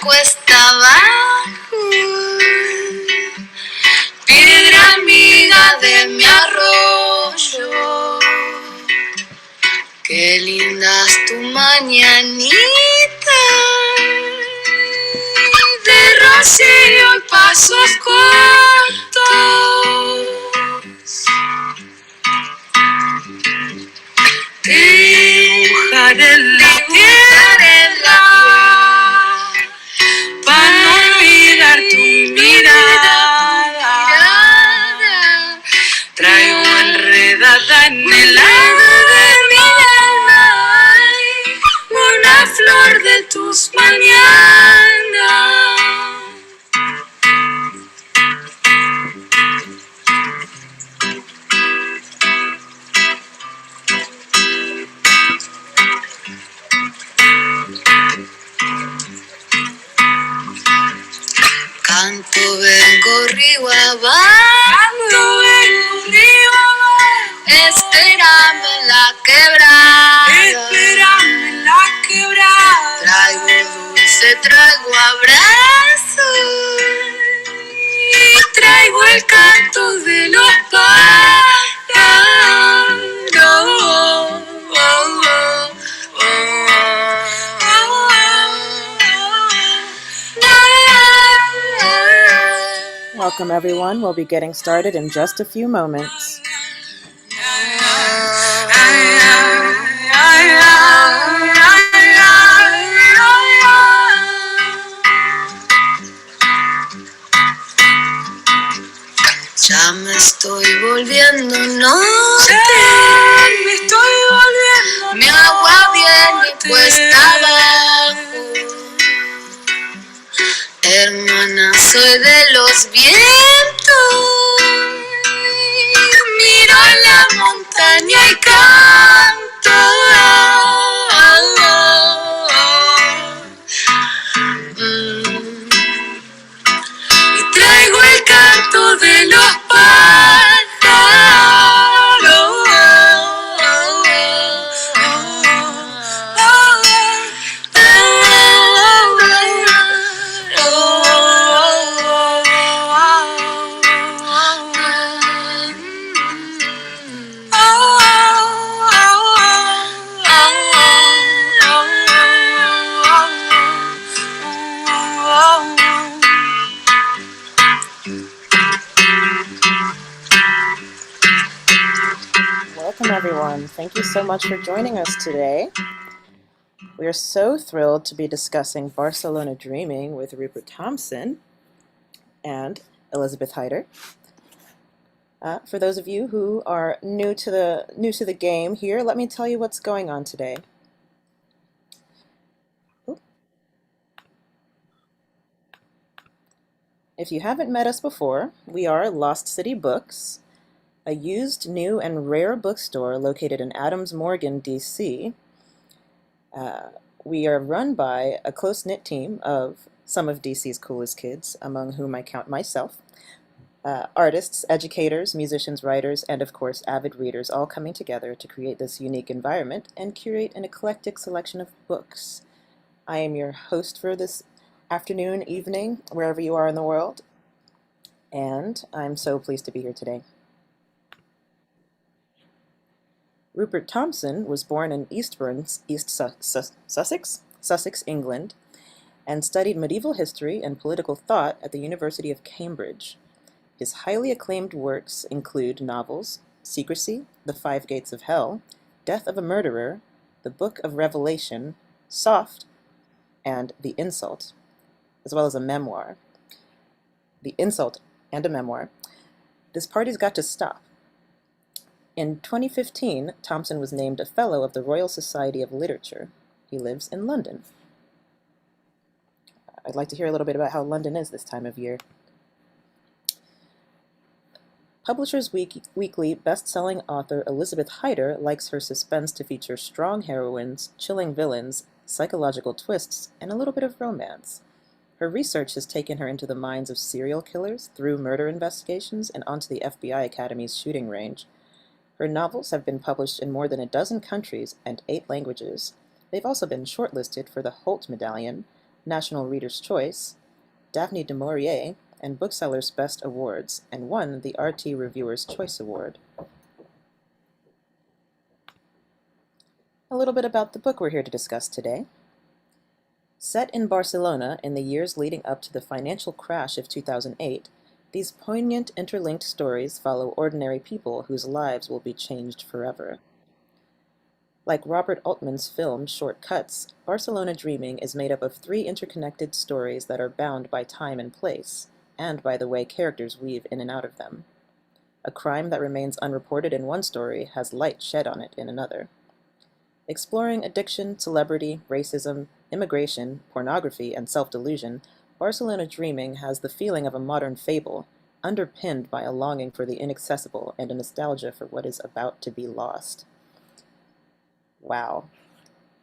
cuesta abajo, piedra amiga de mi arroyo. Qué linda es tu mañanita, de rocío y pasos cortos. Dibujar en la tierra, para no olvidar tu mirada. Traigo enredada en el lado de mi alma una flor de tus mañanas. Canto, vengo río abajo, espérame en la quebrada, traigo dulce, traigo abrazo, y traigo el canto de los pájaros. Welcome everyone, we'll be getting started in just a few moments. Ya me estoy volviendo norte, mi agua viene cuesta abajo. Hermana, soy de los vientos, miro la montaña y canto. Y traigo el canto de los Welcome everyone, thank you so much for joining us today. We are so thrilled to be discussing Barcelona Dreaming with Rupert Thomson and Elizabeth Heiter. For those of you who are new to the game here, let me tell you what's going on today. If you haven't met us before, we are Lost City Books, a used, new, and rare bookstore located in Adams Morgan, D.C. We are run by a close-knit team of some of D.C.'s coolest kids, among whom I count myself. Artists, educators, musicians, writers, and of course avid readers all coming together to create this unique environment and curate an eclectic selection of books. I am your host for this afternoon, evening, wherever you are in the world, and I'm so pleased to be here today. Rupert Thomson was born in Eastbourne, Sussex, England, and studied medieval history and political thought at the University of Cambridge. His highly acclaimed works include novels Secrecy, The Five Gates of Hell, Death of a Murderer, The Book of Revelation, Soft, and The Insult, as well as a memoir. The Insult and a memoir. This party's got to stop. In 2015, Thomson was named a Fellow of the Royal Society of Literature. He lives in London. I'd like to hear a little bit about how London is this time of year. Publishers Weekly best-selling author Elizabeth Heiter likes her suspense to feature strong heroines, chilling villains, psychological twists, and a little bit of romance. Her research has taken her into the minds of serial killers, through murder investigations, and onto the FBI Academy's shooting range. Her novels have been published in more than a dozen countries and 8 languages. They've also been shortlisted for the Holt Medallion, National Reader's Choice, Daphne du Maurier, and Booksellers' Best Awards, and won the RT Reviewer's Choice Award. A little bit about the book we're here to discuss today. Set in Barcelona in the years leading up to the financial crash of 2008, these poignant, interlinked stories follow ordinary people whose lives will be changed forever. Like Robert Altman's film Short Cuts, Barcelona Dreaming is made up of 3 interconnected stories that are bound by time and place, and by the way characters weave in and out of them. A crime that remains unreported in one story has light shed on it in another. Exploring addiction, celebrity, racism, immigration, pornography, and self-delusion, Barcelona Dreaming has the feeling of a modern fable, underpinned by a longing for the inaccessible and a nostalgia for what is about to be lost. Wow.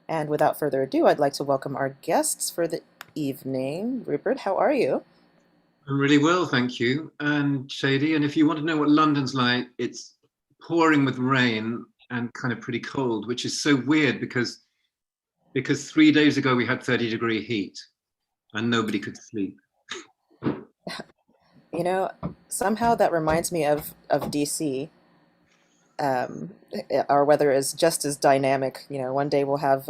And without further ado, I'd like to welcome our guests for the evening. Rupert, how are you? I'm really well, thank you. And Shady, and if you want to know what London's like, it's pouring with rain and kind of pretty cold, which is so weird because 3 days ago we had 30-degree heat and nobody could sleep. You know, somehow that reminds me of DC. Our weather is just as dynamic. You know, one day we'll have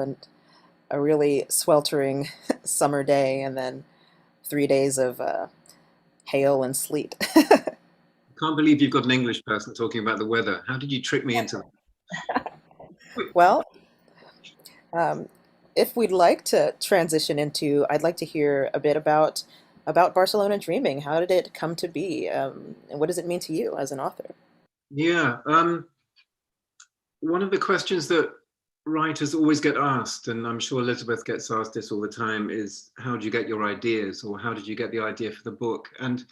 a really sweltering summer day, and then 3 days of hail and sleet. I can't believe you've got an English person talking about the weather. How did you trick me into that? Well, if we'd like to transition into, I'd like to hear a bit about Barcelona Dreaming. How did it come to be? And what does it mean to you as an author? Yeah, one of the questions that writers always get asked, and I'm sure Elizabeth gets asked this all the time, is how did you get your ideas, or how did you get the idea for the book? And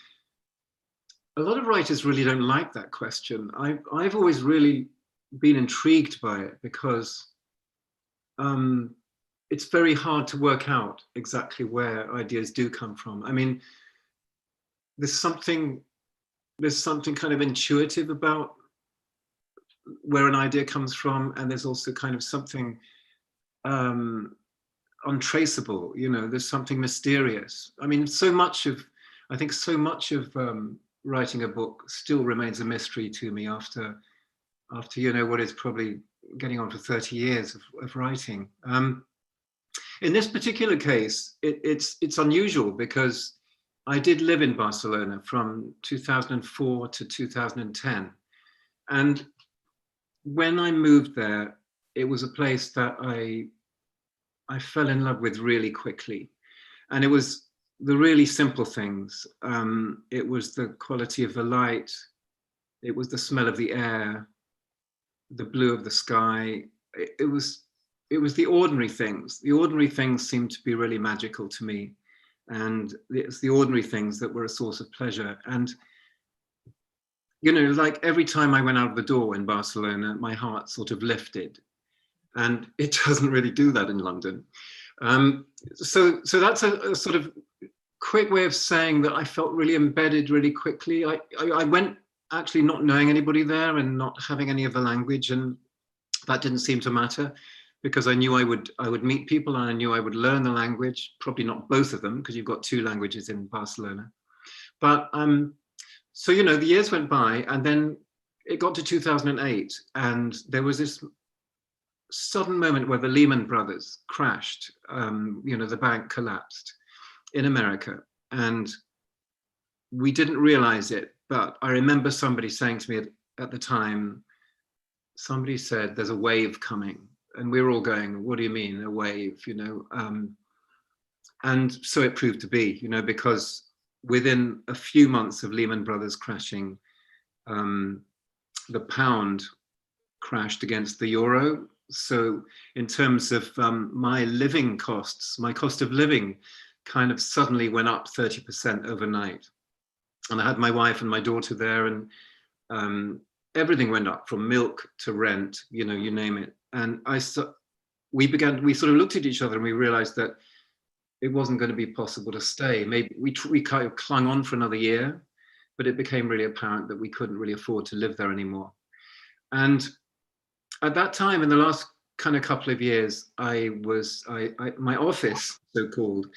a lot of writers really don't like that question. I've always really been intrigued by it because it's very hard to work out exactly where ideas do come from. I mean, there's something kind of intuitive about where an idea comes from, and there's also kind of something untraceable, you know, there's something mysterious. I mean, I think so much of writing a book still remains a mystery to me after you know, what is probably getting on for 30 years of writing. In this particular case, it's unusual because I did live in Barcelona from 2004 to 2010. And when I moved there, it was a place that I fell in love with really quickly. And it was the really simple things. It was the quality of the light. It was the smell of the air, the blue of the sky. It was the ordinary things. The ordinary things seemed to be really magical to me. And it's the ordinary things that were a source of pleasure. And, you know, like every time I went out of the door in Barcelona, my heart sort of lifted. And it doesn't really do that in London. So that's a sort of quick way of saying that I felt really embedded really quickly. I went actually not knowing anybody there and not having any of the language, and that didn't seem to matter because I knew I would meet people and I knew I would learn the language, probably not both of them because you've got 2 languages in Barcelona. But so, you know, the years went by and then it got to 2008 and there was this sudden moment where the Lehman Brothers crashed. You know, the bank collapsed in America and we didn't realize it. But I remember somebody saying to me at the time, somebody said, there's a wave coming. And we were all going, what do you mean, a wave, you know? And so it proved to be, you know, because within a few months of Lehman Brothers crashing, the pound crashed against the euro. So in terms of my living costs, my cost of living kind of suddenly went up 30% overnight. And I had my wife and my daughter there, and everything went up from milk to rent, you know, you name it. And we sort of looked at each other and we realized that it wasn't going to be possible to stay. Maybe we kind of clung on for another year, but it became really apparent that we couldn't really afford to live there anymore. And at that time, in the last kind of couple of years, my office, so-called,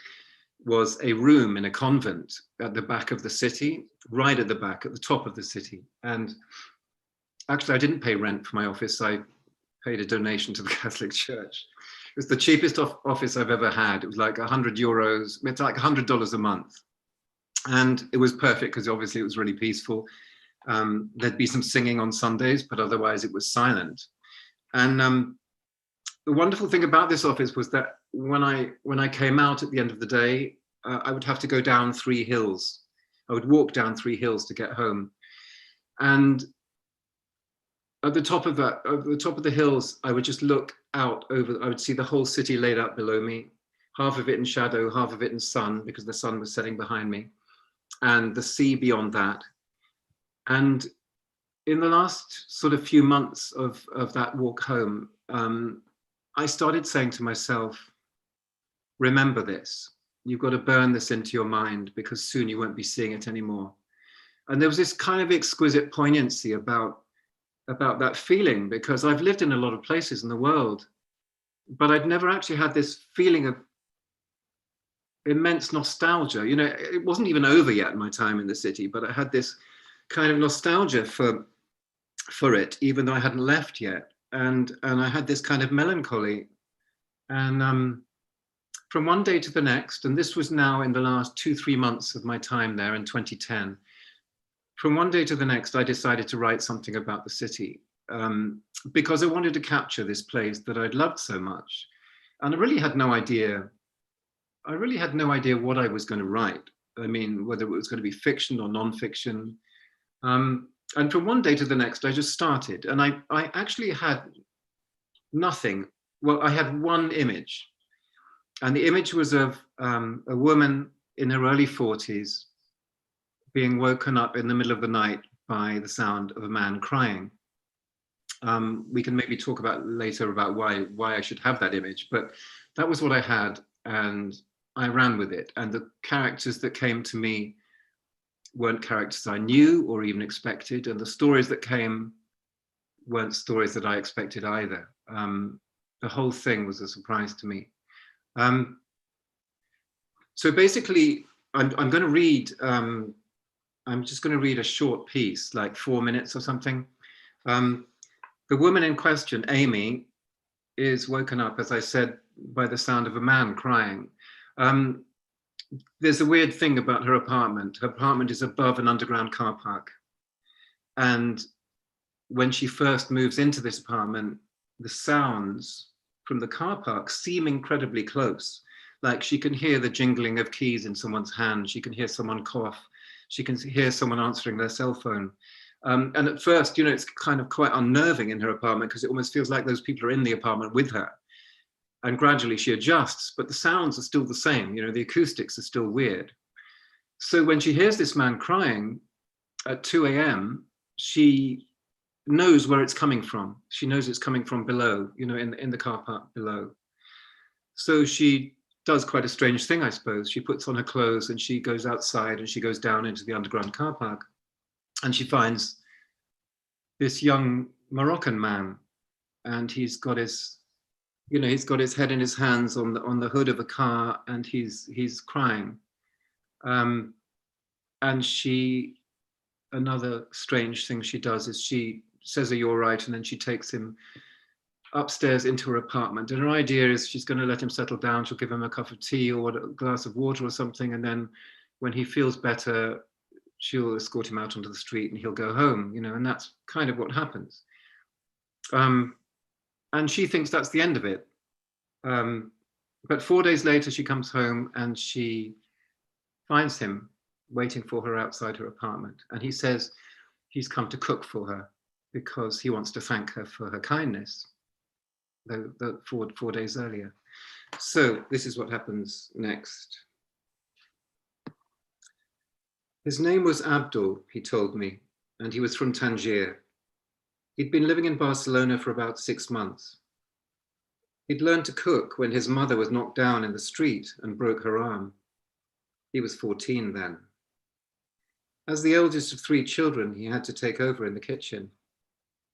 was a room in a convent at the back of the city, right at the back, at the top of the city. And actually, I didn't pay rent for my office. I paid a donation to the Catholic Church. It was the cheapest office I've ever had. It was like €100. It's like $100 a month. And it was perfect because obviously it was really peaceful. There'd be some singing on Sundays, but otherwise it was silent. And the wonderful thing about this office was that when I came out at the end of the day, I would have to go down 3 hills. I would walk down 3 hills to get home. And at the top of the hills, I would just look out over, I would see the whole city laid out below me, half of it in shadow, half of it in sun, because the sun was setting behind me, and the sea beyond that. And in the last sort of few months of that walk home, I started saying to myself, remember this. You've got to burn this into your mind because soon you won't be seeing it anymore. And there was this kind of exquisite poignancy about that feeling, because I've lived in a lot of places in the world, but I'd never actually had this feeling of immense nostalgia. You know, it wasn't even over yet, my time in the city, but I had this kind of nostalgia for it, even though I hadn't left yet. And I had this kind of melancholy. And from one day to the next, and this was now in the last 2-3 months of my time there in 2010, from one day to the next, I decided to write something about the city, because I wanted to capture this place that I'd loved so much. And I really had no idea what I was going to write. I mean, whether it was going to be fiction or non-fiction. And from one day to the next, I just started. And I actually had nothing. Well, I had one image. And the image was of a woman in her early 40s being woken up in the middle of the night by the sound of a man crying. We can maybe talk about later about why I should have that image, but that was what I had, and I ran with it. And the characters that came to me weren't characters I knew or even expected, and the stories that came weren't stories that I expected either. The whole thing was a surprise to me. So basically, I'm going to read. I'm just going to read a short piece, like 4 minutes or something. The woman in question, Amy, is woken up, as I said, by the sound of a man crying. There's a weird thing about her apartment. Her apartment is above an underground car park. And when she first moves into this apartment, the sounds from the car park seem incredibly close. Like she can hear the jingling of keys in someone's hand. She can hear someone cough. She can hear someone answering their cell phone. And at first, you know, it's kind of quite unnerving in her apartment because it almost feels like those people are in the apartment with her. And gradually she adjusts, but the sounds are still the same. You know, the acoustics are still weird. So when she hears this man crying at 2 a.m., she knows where it's coming from. She knows it's coming from below, you know, in the car park below. So she does quite a strange thing, I suppose. She puts on her clothes and she goes outside and she goes down into the underground car park. And she finds this young Moroccan man, and he's got his, you know, he's got his head in his hands on the hood of a car, and he's crying. And another strange thing she does is she says, "Are you all right?" And then she takes him upstairs into her apartment. And her idea is she's going to let him settle down. She'll give him a cup of tea or a glass of water or something. And then when he feels better, she'll escort him out onto the street and he'll go home, you know, and that's kind of what happens. And she thinks that's the end of it. But 4 days later, she comes home and she finds him waiting for her outside her apartment. And he says he's come to cook for her because he wants to thank her for her kindness, the 4 days earlier. So this is what happens next. His name was Abdul, he told me, and he was from Tangier. He'd been living in Barcelona for about 6 months. He'd learned to cook when his mother was knocked down in the street and broke her arm. He was 14 then. As the eldest of 3 children, he had to take over in the kitchen.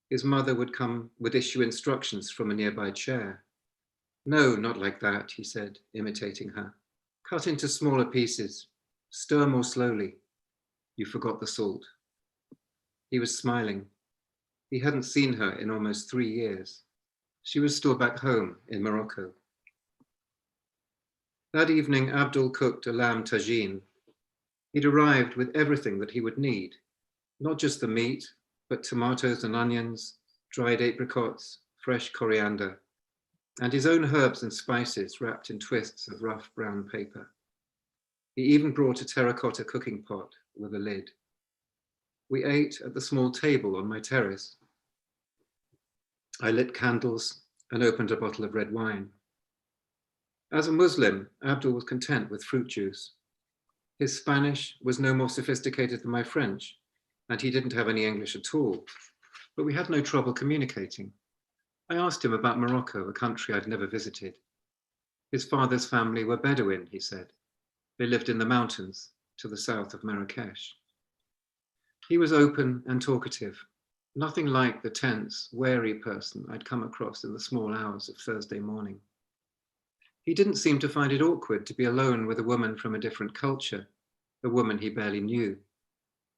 His mother would issue instructions from a nearby chair. "No, not like that," he said, imitating her. Cut into smaller pieces. Stir more slowly. You forgot the salt. He was smiling. He hadn't seen her in almost 3 years. She was still back home in Morocco. That evening, Abdul cooked a lamb tagine. He'd arrived with everything that he would need, not just the meat, but tomatoes and onions, dried apricots, fresh coriander, and his own herbs and spices wrapped in twists of rough brown paper. He even brought a terracotta cooking pot with a lid. We ate at the small table on my terrace. I lit candles and opened a bottle of red wine. As a Muslim, Abdul was content with fruit juice. His Spanish was no more sophisticated than my French, and he didn't have any English at all, but we had no trouble communicating. I asked him about Morocco, a country I'd never visited. His father's family were Bedouin, he said. They lived in the mountains to the south of Marrakesh. He was open and talkative, nothing like the tense, wary person I'd come across in the small hours of Thursday morning. He didn't seem to find it awkward to be alone with a woman from a different culture, a woman he barely knew,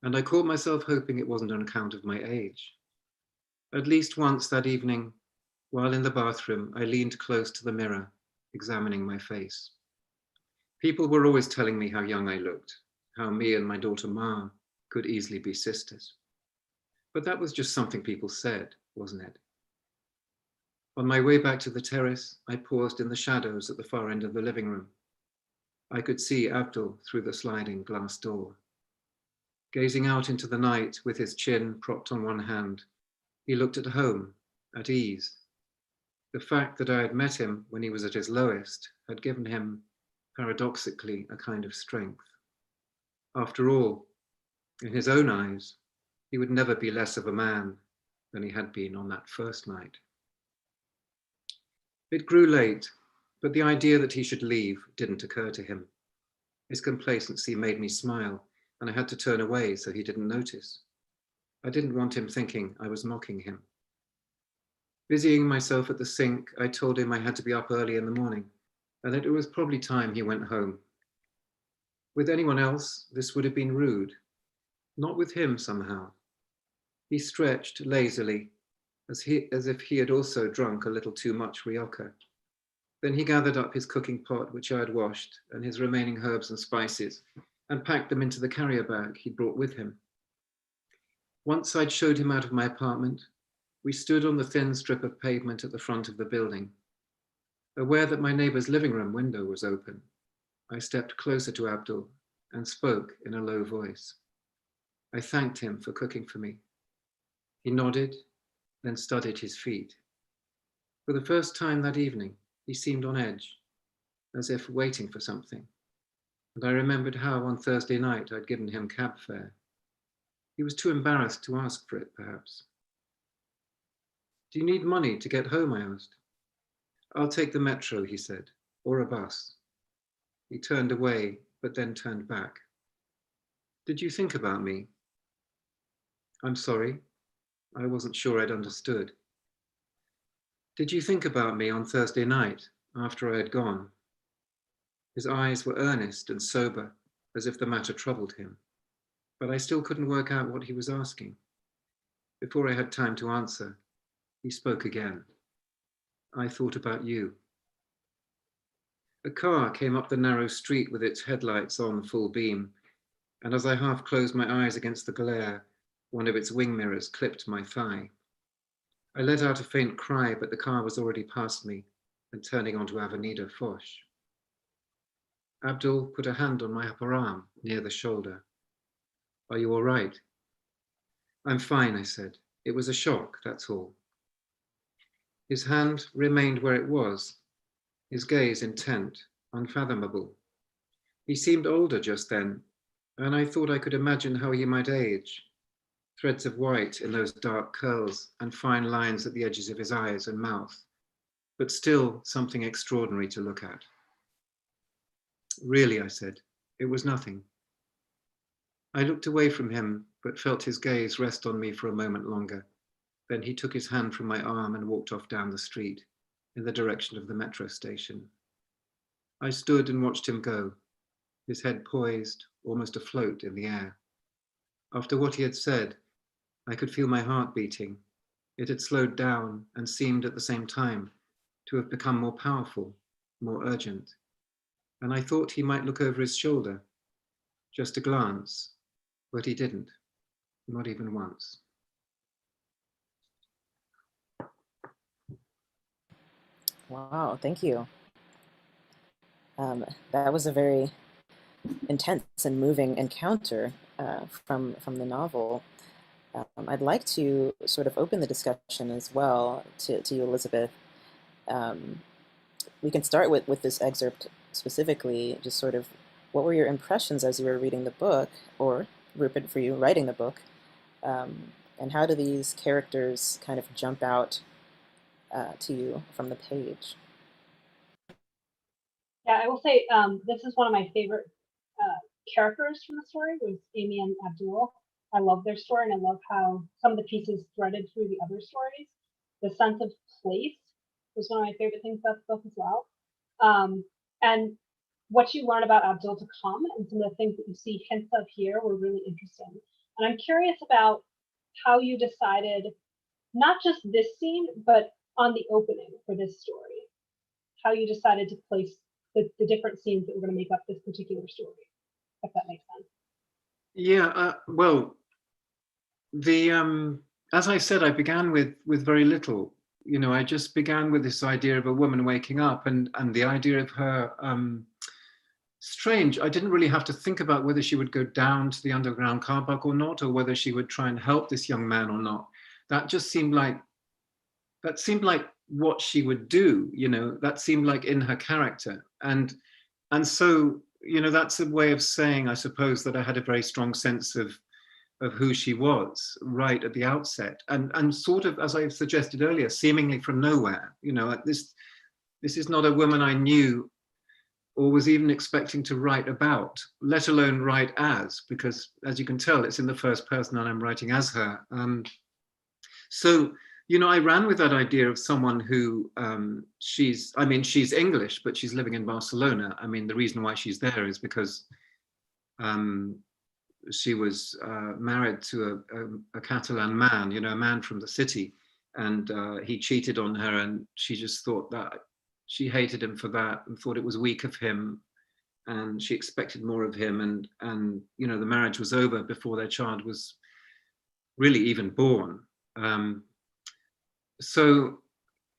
and I caught myself hoping it wasn't on account of my age. At least once that evening, while in the bathroom, I leaned close to the mirror, examining my face. People were always telling me how young I looked, how me and my daughter Ma could easily be sisters. But that was just something people said, wasn't it? On my way back to the terrace, I paused in the shadows at the far end of the living room. I could see Abdul through the sliding glass door. Gazing out into the night with his chin propped on one hand, he looked at home, at ease. The fact that I had met him when he was at his lowest had given him, paradoxically, a kind of strength. After all, in his own eyes, he would never be less of a man than he had been on that first night. It grew late, but the idea that he should leave didn't occur to him. His complacency made me smile, and I had to turn away so he didn't notice. I didn't want him thinking I was mocking him. Busying myself at the sink, I told him I had to be up early in the morning, and that it was probably time he went home. With anyone else, this would have been rude. Not with him, somehow. He stretched lazily, as if he had also drunk a little too much rioja. Then he gathered up his cooking pot, which I had washed, and his remaining herbs and spices, and packed them into the carrier bag he'd brought with him. Once I'd showed him out of my apartment, we stood on the thin strip of pavement at the front of the building. Aware that my neighbor's living room window was open, I stepped closer to Abdul and spoke in a low voice. I thanked him for cooking for me. He nodded, then studied his feet. For the first time that evening, he seemed on edge, as if waiting for something. And I remembered how on Thursday night I'd given him cab fare. He was too embarrassed to ask for it, perhaps. Do you need money to get home? I asked. I'll take the metro, he said, or a bus. He turned away, but then turned back. Did you think about me? I'm sorry. I wasn't sure I'd understood. Did you think about me on Thursday night after I had gone? His eyes were earnest and sober, as if the matter troubled him, but I still couldn't work out what he was asking. Before I had time to answer, he spoke again. I thought about you. A car came up the narrow street with its headlights on full beam, and as I half closed my eyes against the glare, one of its wing mirrors clipped my thigh. I let out a faint cry, but the car was already past me and turning onto Avenida Foch. Abdul put a hand on my upper arm near the shoulder. Are you all right? I'm fine, I said. It was a shock, that's all. His hand remained where it was, his gaze intent, unfathomable. He seemed older just then, and I thought I could imagine how he might age. Threads of white in those dark curls and fine lines at the edges of his eyes and mouth, but still something extraordinary to look at. Really, I said, it was nothing. I looked away from him, but felt his gaze rest on me for a moment longer. Then he took his hand from my arm and walked off down the street in the direction of the metro station. I stood and watched him go, his head poised, almost afloat in the air. After what he had said, I could feel my heart beating. It had slowed down and seemed at the same time to have become more powerful, more urgent. And I thought he might look over his shoulder, just a glance, but he didn't, not even once. Wow, thank you. That was a very intense and moving encounter from the novel. I'd like to sort of open the discussion as well to you, Elizabeth. We can start with this excerpt specifically, just sort of what were your impressions as you were reading the book, or Rupert, for you writing the book, and how do these characters kind of jump out to you from the page? Yeah, I will say this is one of my favorite characters from the story was Amy and Abdul. I love their story, and I love how some of the pieces threaded through the other stories. The sense of place was one of my favorite things about the book as well. And what you learn about Abdul to come and some of the things that you see hints of here were really interesting. And I'm curious about how you decided not just this scene, but on the opening for this story, how you decided to place the different scenes that were going to make up this particular story, if that makes sense. Yeah, well, the as I said, I began with very little. You know, I just began with this idea of a woman waking up, and the idea of her strange. I didn't really have to think about whether she would go down to the underground car park or not, or whether she would try and help this young man or not. That just seemed like what she would do. You know, that seemed like in her character, and so, you know, that's a way of saying, I suppose, that I had a very strong sense of who she was right at the outset, and sort of, as I suggested earlier, seemingly from nowhere. You know, this is not a woman I knew or was even expecting to write about, let alone write as, because as you can tell, it's in the first person and I'm writing as her. So, you know, I ran with that idea of someone who she's English, but she's living in Barcelona. I mean, the reason why she's there is because she was married to a Catalan man, you know, a man from the city, and he cheated on her, and she just thought that she hated him for that and thought it was weak of him, and she expected more of him, and you know, the marriage was over before their child was really even born. So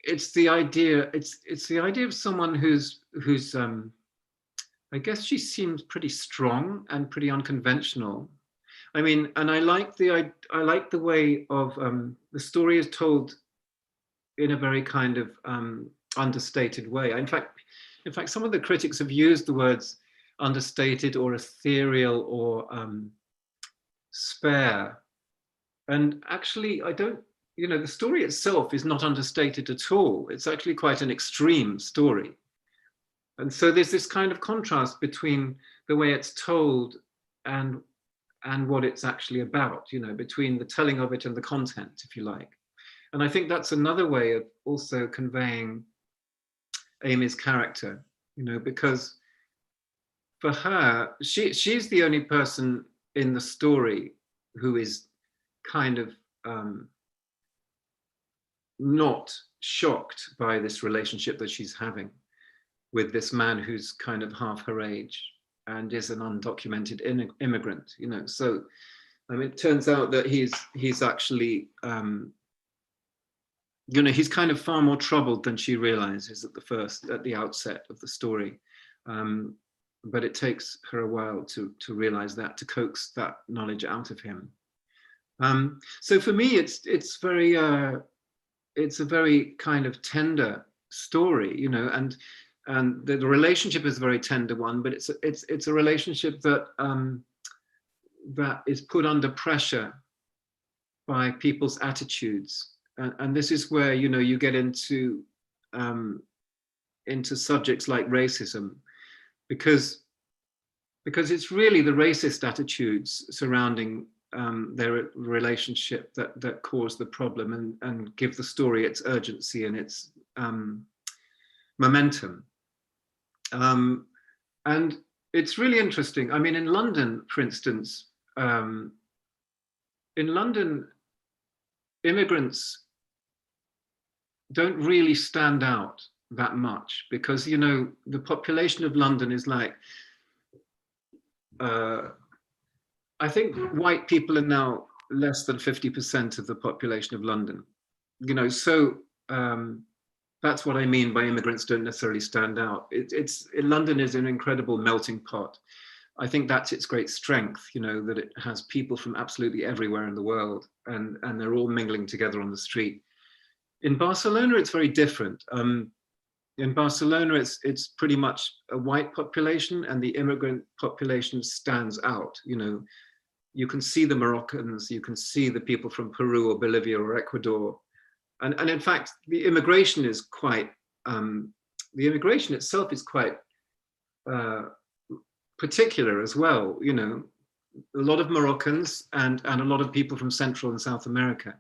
it's the idea of someone who's I guess she seems pretty strong and pretty unconventional. I mean, and I like the way of the story is told in a very kind of understated way. In fact, some of the critics have used the words understated or ethereal or spare. And actually, I don't, you know, the story itself is not understated at all. It's actually quite an extreme story. And so there's this kind of contrast between the way it's told and what it's actually about, you know, between the telling of it and the content, if you like. And I think that's another way of also conveying Amy's character, you know, because for her, she's the only person in the story who is kind of not shocked by this relationship that she's having with this man who's kind of half her age and is an undocumented immigrant, you know. So I mean, it turns out that he's actually you know, he's kind of far more troubled than she realizes at the outset of the story. But it takes her a while to realize that, to coax that knowledge out of him. So for me, it's a very kind of tender story, you know, and the relationship is a very tender one, but it's a relationship that that is put under pressure by people's attitudes. And this is where, you know, you get into subjects like racism, because it's really the racist attitudes surrounding their relationship that cause the problem and give the story its urgency and its momentum. And it's really interesting. I mean, in London, for instance, in London, immigrants don't really stand out that much because, you know, the population of London is like, I think white people are now less than 50% of the population of London, you know, so that's what I mean by immigrants don't necessarily stand out. London is an incredible melting pot. I think that's its great strength, you know, that it has people from absolutely everywhere in the world, and they're all mingling together on the street. In Barcelona, it's very different. In Barcelona, it's pretty much a white population, and the immigrant population stands out. You know, you can see the Moroccans, you can see the people from Peru or Bolivia or Ecuador, and in fact, the immigration is quite. The immigration itself is quite particular as well. You know, a lot of Moroccans and a lot of people from Central and South America,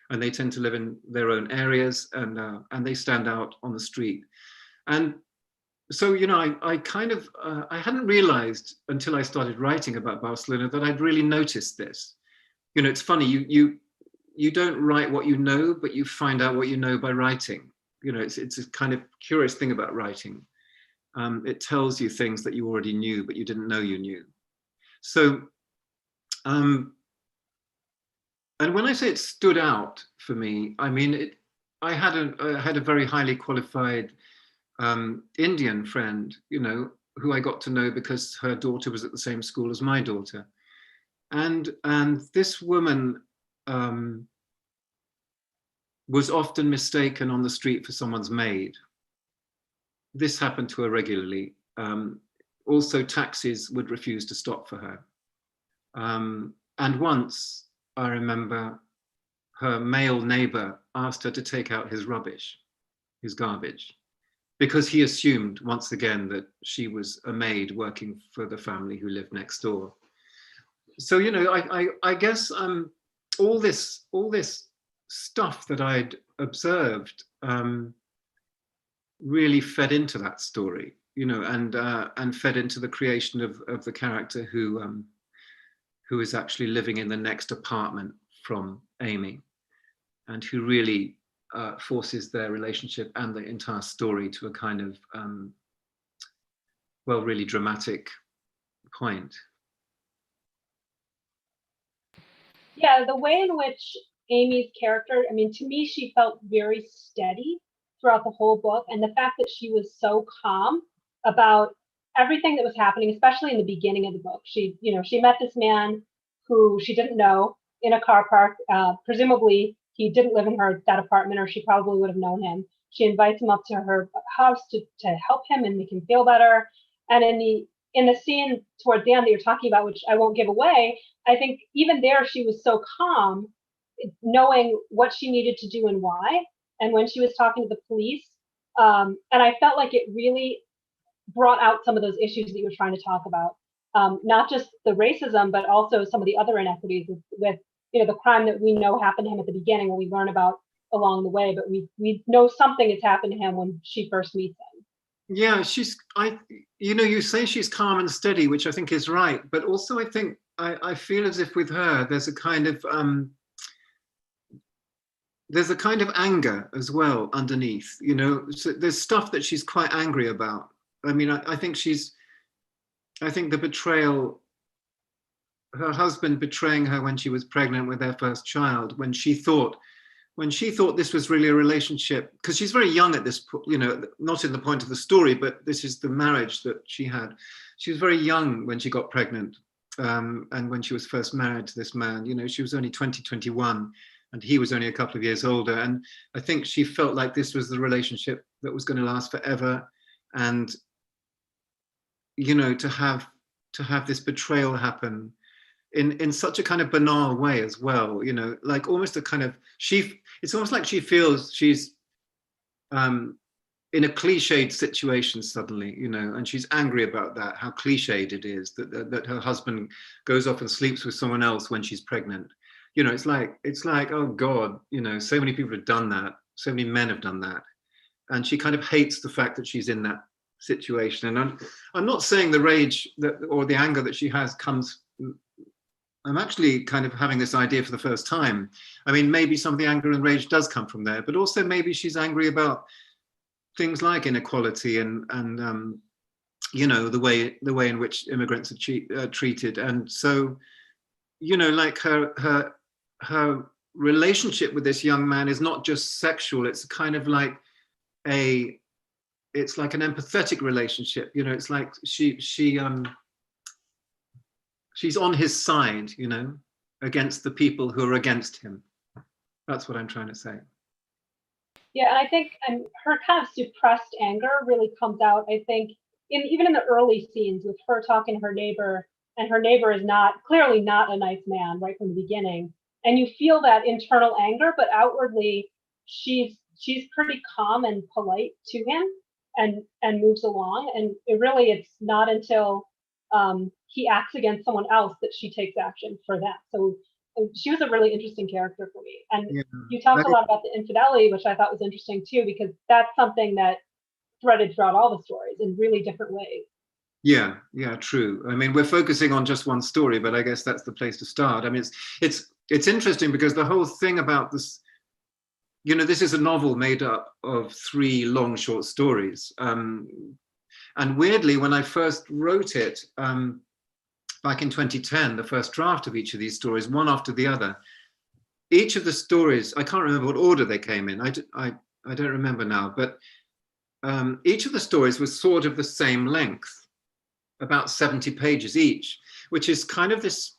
and they tend to live in their own areas, and they stand out on the street. And so, you know, I kind of, I hadn't realized until I started writing about Barcelona that I'd really noticed this. You know, it's funny, you don't write what you know, but you find out what you know by writing. You know, it's a kind of curious thing about writing. It tells you things that you already knew, but you didn't know you knew. So, and when I say it stood out for me, I mean, I had a very highly qualified Indian friend, you know, who I got to know because her daughter was at the same school as my daughter. And this woman was often mistaken on the street for someone's maid. This happened to her regularly. Also, taxis would refuse to stop for her. And once, I remember, her male neighbor asked her to take out his rubbish, his garbage, because he assumed once again that she was a maid working for the family who lived next door. So, you know, I guess all this stuff that I'd observed really fed into that story, you know, and fed into the creation of the character who is actually living in the next apartment from Amy, and who really forces their relationship and the entire story to a kind of, well, really dramatic point. Yeah, the way in which Amy's character, I mean, to me, she felt very steady throughout the whole book. And the fact that she was so calm about everything that was happening, especially in the beginning of the book. She, you know, she met this man who she didn't know in a car park. Presumably, he didn't live in that apartment, or she probably would have known him. She invites him up to her house to help him and make him feel better. And in the scene toward the end that you're talking about, which I won't give away, I think even there she was so calm, knowing what she needed to do and why. And when she was talking to the police, and I felt like it really brought out some of those issues that you were trying to talk about, not just the racism, but also some of the other inequities with you know, the crime that we know happened to him at the beginning, and we learn about along the way, but we know something has happened to him when she first meets him. Yeah, you know, you say she's calm and steady, which I think is right, but also I think I feel as if with her there's a kind of anger as well underneath, you know. So there's stuff that she's quite angry about. I mean, I think the betrayal, her husband betraying her when she was pregnant with their first child, when she thought this was really a relationship, because she's very young at this point, you know, not in the point of the story, but this is the marriage that she had. She was very young when she got pregnant, and when she was first married to this man, you know, she was only 20, 21, and he was only a couple of years older. And I think she felt like this was the relationship that was going to last forever. And, you know, to have this betrayal happen in such a kind of banal way as well, you know, like almost a kind of, it's almost like she feels she's in a cliched situation suddenly, you know, and she's angry about that, how cliched it is that her husband goes off and sleeps with someone else when she's pregnant. You know, it's like, oh God, you know, so many people have done that, so many men have done that. And she kind of hates the fact that she's in that situation. And I'm not saying the rage that or the anger that she has comes. I'm actually kind of having this idea for the first time. I mean, maybe some of the anger and rage does come from there, but also maybe she's angry about things like inequality and you know, the way in which immigrants are treated. And so, you know, like her relationship with this young man is not just sexual. It's kind of like it's like an empathetic relationship. You know, it's like she's on his side, you know, against the people who are against him. That's what I'm trying to say. Yeah, and I think her kind of suppressed anger really comes out, I think, even in the early scenes with her talking to her neighbor, and her neighbor is clearly not a nice man right from the beginning. And you feel that internal anger, but outwardly she's pretty calm and polite to him and moves along. And it's not until he acts against someone else that she takes action for that. So she was a really interesting character for me. And yeah, you talked a lot about the infidelity, which I thought was interesting too, because that's something that threaded throughout all the stories in really different ways. Yeah, true. I mean, we're focusing on just one story, but I guess that's the place to start. I mean, it's interesting because the whole thing about this, you know, this is a novel made up of 3 long short stories. And weirdly, when I first wrote it, back in 2010, the first draft of each of these stories, one after the other, each of the stories, I can't remember what order they came in. I don't remember now, but each of the stories was sort of the same length, about 70 pages each, which is kind of this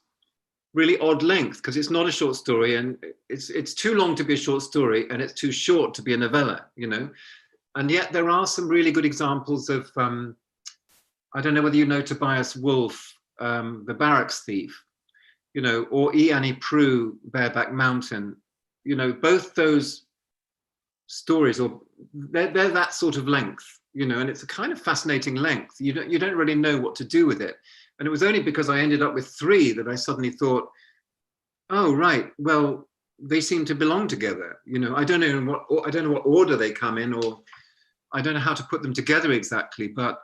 really odd length because it's not a short story, and it's too long to be a short story, and it's too short to be a novella, you know. And yet there are some really good examples of, I don't know whether you know Tobias Wolff, The Barracks Thief, you know, or E. Annie Proulx, Bareback Mountain, you know, both those stories, or they're that sort of length, you know, and it's a kind of fascinating length. You don't really know what to do with it. And it was only because I ended up with 3 that I suddenly thought, oh, right, well, they seem to belong together. You know, I don't know what order they come in, or I don't know how to put them together exactly, but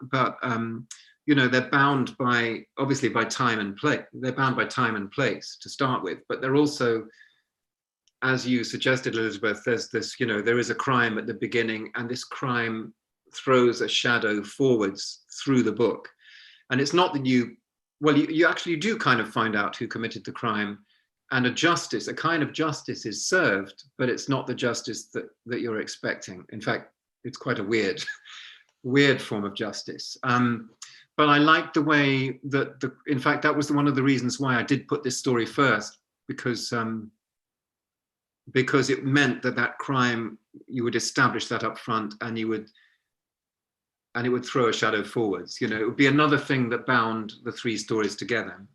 you know, they're bound by, obviously, by time and place. They're bound by time and place to start with, but they're also, as you suggested, Elizabeth, there's this, you know, there is a crime at the beginning, and this crime throws a shadow forwards through the book. And it's not that you actually do kind of find out who committed the crime, and a kind of justice is served, but it's not the justice that you're expecting. In fact, it's quite a weird form of justice. But I liked the way that, in fact, that was one of the reasons why I did put this story first, because it meant that crime, you would establish that up front, and it would throw a shadow forwards. You know, it would be another thing that bound the 3 stories together.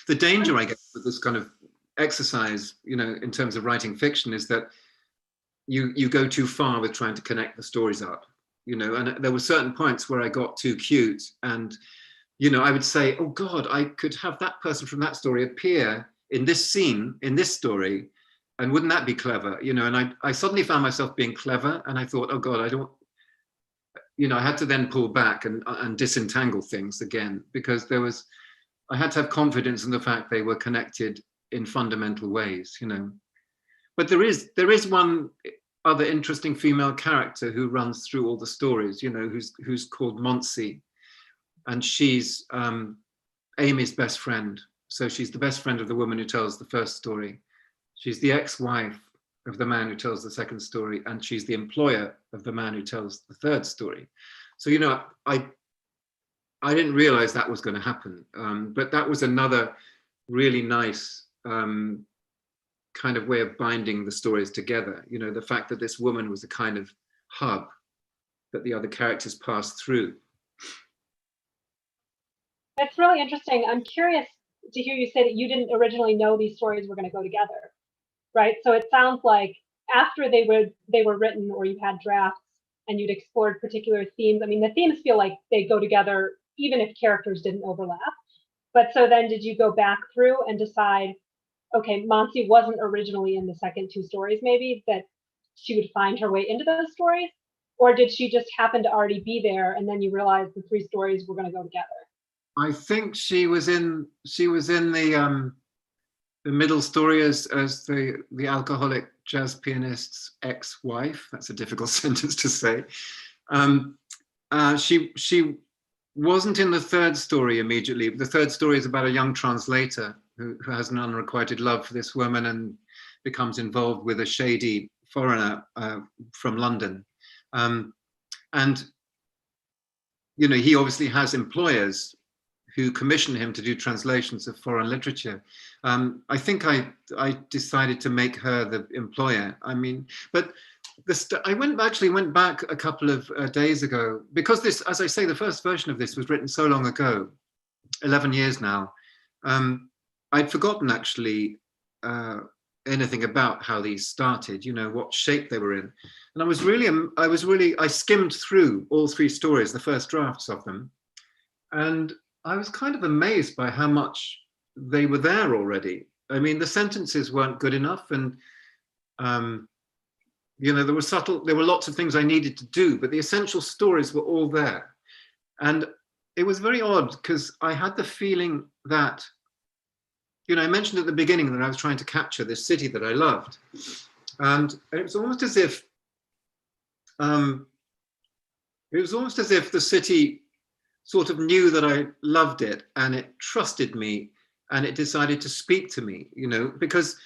The danger, I guess, with this kind of exercise, you know, in terms of writing fiction, is that you go too far with trying to connect the stories up, you know. And there were certain points where I got too cute, and, you know, I would say, oh God, I could have that person from that story appear in this scene, in this story, and wouldn't that be clever, you know? And I suddenly found myself being clever, and I thought, oh God, I don't, you know, I had to then pull back and disentangle things again, because I had to have confidence in the fact they were connected in fundamental ways, you know. But there is one other interesting female character who runs through all the stories, you know, who's called Monsi, and she's Amy's best friend. So she's the best friend of the woman who tells the first story. She's the ex-wife of the man who tells the second story, and she's the employer of the man who tells the third story. So, you know, I didn't realize that was going to happen, but that was another really nice kind of way of binding the stories together. You know, the fact that this woman was a kind of hub that the other characters passed through. That's really interesting. I'm curious to hear you say that you didn't originally know these stories were going to go together, right? So it sounds like after they were written, or you had drafts and you'd explored particular themes. I mean, the themes feel like they go together even if characters didn't overlap. But so then did you go back through and decide, okay, Monsi wasn't originally in the second 2 stories, maybe, that she would find her way into those stories? Or did she just happen to already be there, and then you realized the three stories were going to go together? I think she was in the middle story as the alcoholic jazz pianist's ex-wife. That's a difficult sentence to say. She wasn't in the third story immediately. The third story is about a young translator who has an unrequited love for this woman and becomes involved with a shady foreigner from London. And, you know, he obviously has employers who commission him to do translations of foreign literature. I think I decided to make her the employer. I mean, but I went back a couple of days ago, because this, as I say, the first version of this was written so long ago, 11 years now. I'd forgotten actually anything about how these started, you know, what shape they were in. And I skimmed through all three stories, the first drafts of them. And I was kind of amazed by how much they were there already. I mean, the sentences weren't good enough, and you know, there were lots of things I needed to do, but the essential stories were all there. And it was very odd, because I had the feeling that, you know, I mentioned at the beginning that I was trying to capture this city that I loved, and it was almost as if the city sort of knew that I loved it, and it trusted me, and it decided to speak to me, you know, because,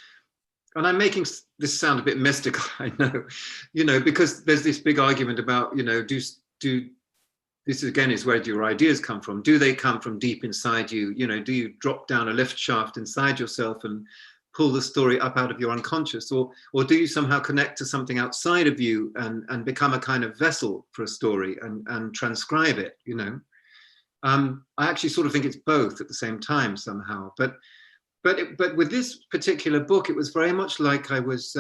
and I'm making this sound a bit mystical, I know, you know, because there's this big argument about, you know, this again is where do your ideas come from? Do they come from deep inside you? You know, do you drop down a lift shaft inside yourself and pull the story up out of your unconscious, or do you somehow connect to something outside of you and become a kind of vessel for a story and transcribe it, you know? I actually sort of think it's both at the same time somehow, but with this particular book, it was very much like I was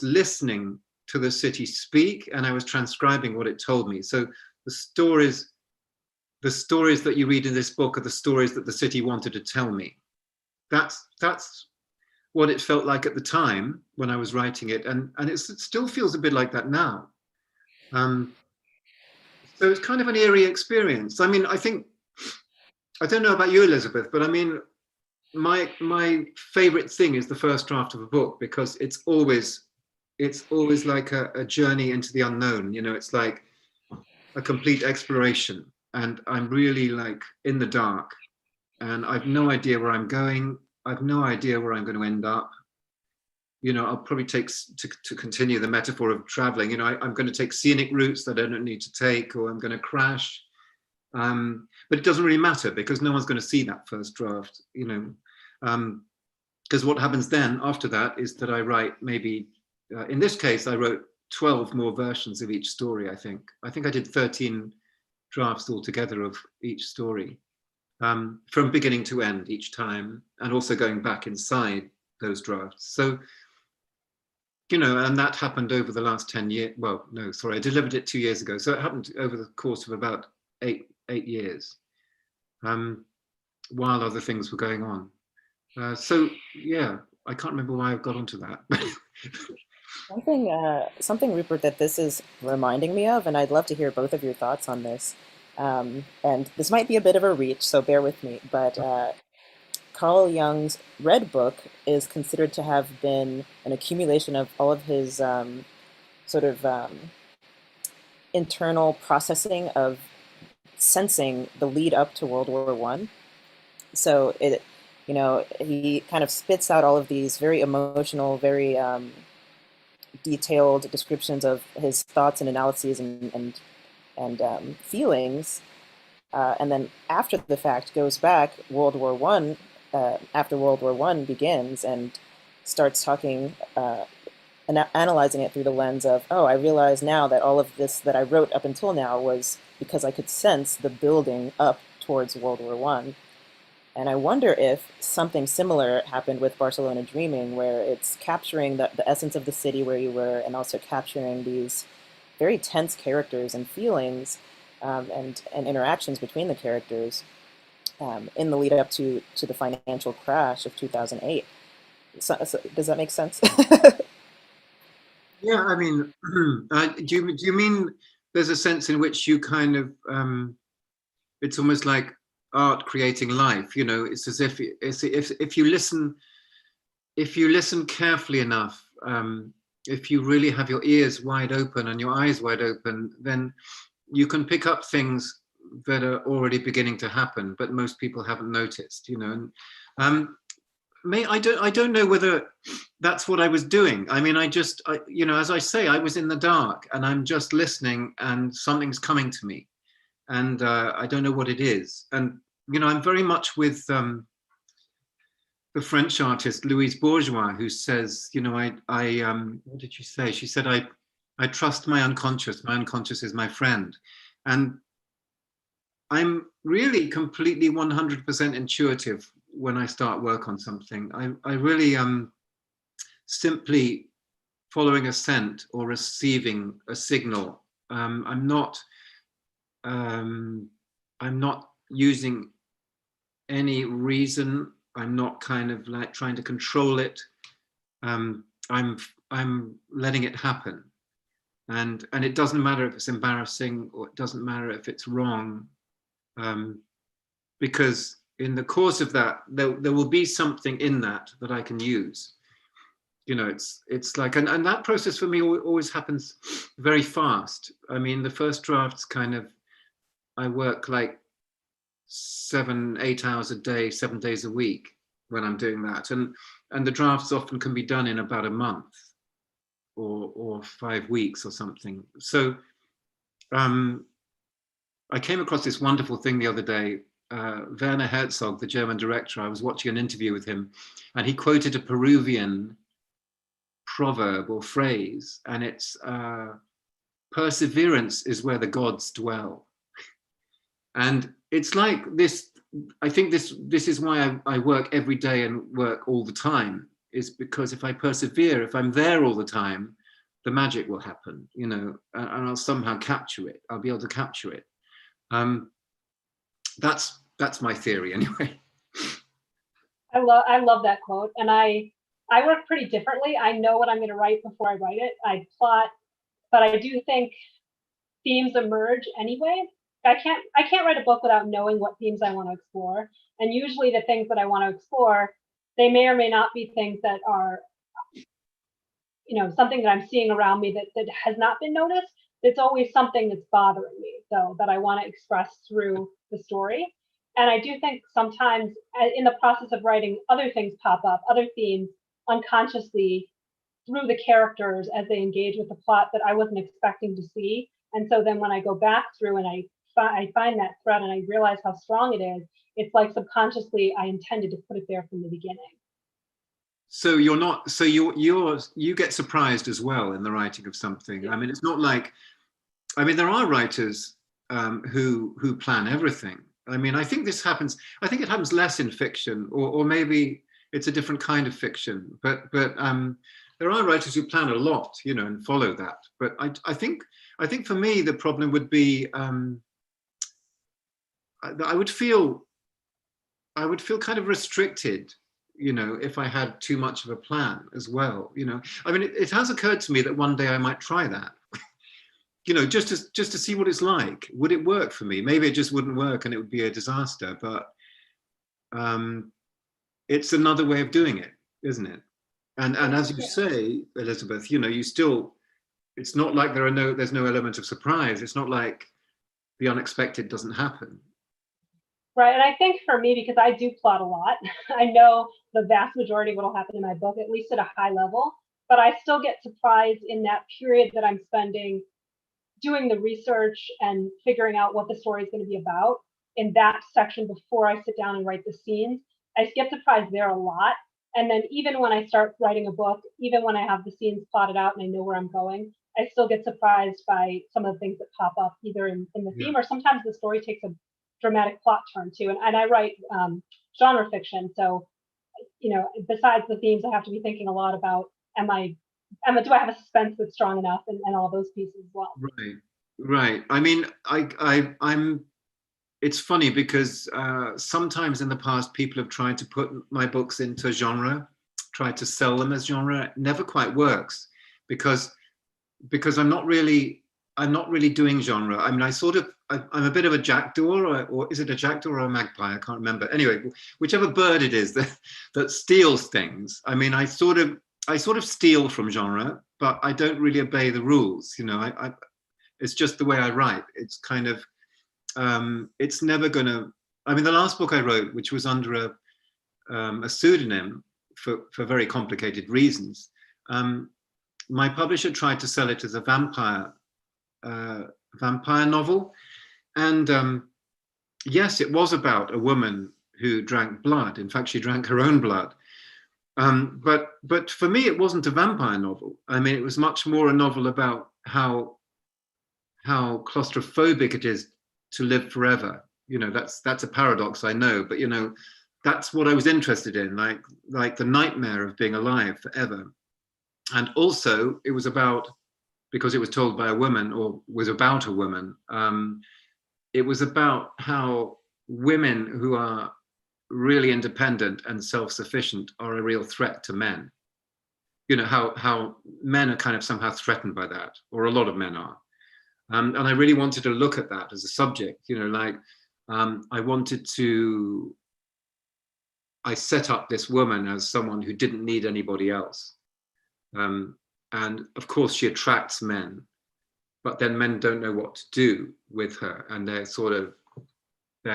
listening to the city speak, and I was transcribing what it told me. So the stories that you read in this book are the stories that the city wanted to tell me. That's what it felt like at the time when I was writing it, and it still feels a bit like that now. So it's kind of an eerie experience. I mean, I don't know about you, Elizabeth, but I mean, my favorite thing is the first draft of a book, because it's always like a journey into the unknown. You know, it's like a complete exploration, and I'm really like in the dark, and I've no idea where I'm going. I've no idea where I'm going to end up. You know, I'll probably to continue the metaphor of traveling, you know, I'm going to take scenic routes that I don't need to take, or I'm going to crash. But it doesn't really matter, because no one's going to see that first draft, you know, because what happens then after that is that I write maybe, in this case, I wrote 12 more versions of each story, I think. I did 13 drafts altogether of each story, from beginning to end each time, and also going back inside those drafts. So, you know, and that happened over the last 10 years. Well, no, sorry, I delivered it 2 years ago. So it happened over the course of about eight years, while other things were going on. So yeah, I can't remember why I've got onto that. Something, Rupert, that this is reminding me of, and I'd love to hear both of your thoughts on this. And this might be a bit of a reach, so bear with me, but Carl Jung's Red Book is considered to have been an accumulation of all of his sort of internal processing of sensing the lead up to World War I. So it, you know, he kind of spits out all of these very emotional, very detailed descriptions of his thoughts and analyses and feelings, and then after the fact goes back World War I. After World War I begins, and starts talking and analyzing it through the lens of, oh, I realize now that all of this that I wrote up until now was because I could sense the building up towards World War I. And I wonder if something similar happened with Barcelona Dreaming, where it's capturing the essence of the city where you were, and also capturing these very tense characters and feelings, and interactions between the characters, in the lead up to the financial crash of 2008. So, does that make sense? Yeah, I mean, do you mean there's a sense in which you kind of, it's almost like art creating life, you know, it's as if, if you listen carefully enough, if you really have your ears wide open and your eyes wide open, then you can pick up things that are already beginning to happen, but most people haven't noticed, you know. And I don't know whether that's what I was doing. I mean, you know, as I say, I was in the dark and I'm just listening and something's coming to me, and I don't know what it is. And you know, I'm very much with the French artist Louise Bourgeois, who says, you know, what did she say? She said, I trust my unconscious. My unconscious is my friend. And I'm really completely 100% intuitive when I start work on something. I really simply following a scent or receiving a signal. I'm not using any reason. I'm not kind of like trying to control it. I'm letting it happen, and it doesn't matter if it's embarrassing or it doesn't matter if it's wrong, because in the course of that, there will be something in that I can use. You know, it's like, and that process for me always happens very fast. I mean, the first drafts kind of, I work like 7-8 hours a day, 7 days a week when I'm doing that, and the drafts often can be done in about a month or 5 weeks or something. So I came across this wonderful thing the other day. Werner Herzog, the German director, I was watching an interview with him, and he quoted a Peruvian proverb or phrase, and it's perseverance is where the gods dwell. And it's like this, I think this is why I work every day and work all the time, is because if I persevere, if I'm there all the time, the magic will happen, you know, and I'll somehow capture it. I'll be able to capture it. That's my theory anyway. I love that quote, and I work pretty differently. I know what I'm going to write before I write it. I plot, but I do think themes emerge anyway. I can't write a book without knowing what themes I want to explore. And usually the things that I want to explore, they may or may not be things that are, you know, something that I'm seeing around me that has not been noticed. It's always something that's bothering me, though, that I want to express through the story. And I do think sometimes in the process of writing, other things pop up, other themes unconsciously through the characters as they engage with the plot that I wasn't expecting to see. And so then when I go back through and I find that thread and I realize how strong it is, it's like subconsciously I intended to put it there from the beginning. So you're not, so you get surprised as well in the writing of something. I mean, it's not like, I mean, there are writers who plan everything. I mean, I think it happens less in fiction, or maybe it's a different kind of fiction, but there are writers who plan a lot, you know, and follow that. But I think for me, the problem would be, I would feel kind of restricted, you know, if I had too much of a plan as well, you know. I mean, it has occurred to me that one day I might try that, you know, just to see what it's like. Would it work for me? Maybe it just wouldn't work and it would be a disaster, but it's another way of doing it, isn't it? And as you say, Elizabeth, you know, it's not like there's no element of surprise. It's not like the unexpected doesn't happen. Right, and I think for me, because I do plot a lot, I know the vast majority of what will happen in my book, at least at a high level, but I still get surprised in that period that I'm spending doing the research and figuring out what the story is going to be about. In that section before I sit down and write the scenes, I get surprised there a lot. And then even when I start writing a book, even when I have the scenes plotted out and I know where I'm going, I still get surprised by some of the things that pop up either in the theme, or sometimes the story takes a dramatic plot turn too. And I write genre fiction, so you know, besides the themes, I have to be thinking a lot about do I have a suspense that's strong enough, and all those pieces as well. Right. I mean, I'm. It's funny because sometimes in the past people have tried to put my books into genre, tried to sell them as genre. It never quite works because because I'm not really doing genre. I mean, I'm a bit of a jackdaw, or is it a jackdaw or a magpie? I can't remember. Anyway, whichever bird it is that steals things. I mean, I sort of steal from genre, but I don't really obey the rules. You know, it's just the way I write. It's kind of, it's never gonna. I mean, the last book I wrote, which was under a pseudonym for very complicated reasons, my publisher tried to sell it as a vampire novel, and yes, it was about a woman who drank blood. In fact, she drank her own blood. But for me, it wasn't a vampire novel. I mean, it was much more a novel about how claustrophobic it is to live forever. You know, that's a paradox, I know, but you know, that's what I was interested in, like the nightmare of being alive forever. And also, it was about, because it was told by a woman, or was about a woman, it was about how women who are really independent and self-sufficient are a real threat to men. You know, how men are kind of somehow threatened by that, or a lot of men are. And I really wanted to look at that as a subject, you know, like I set up this woman as someone who didn't need anybody else. And of course she attracts men, but then men don't know what to do with her, and they're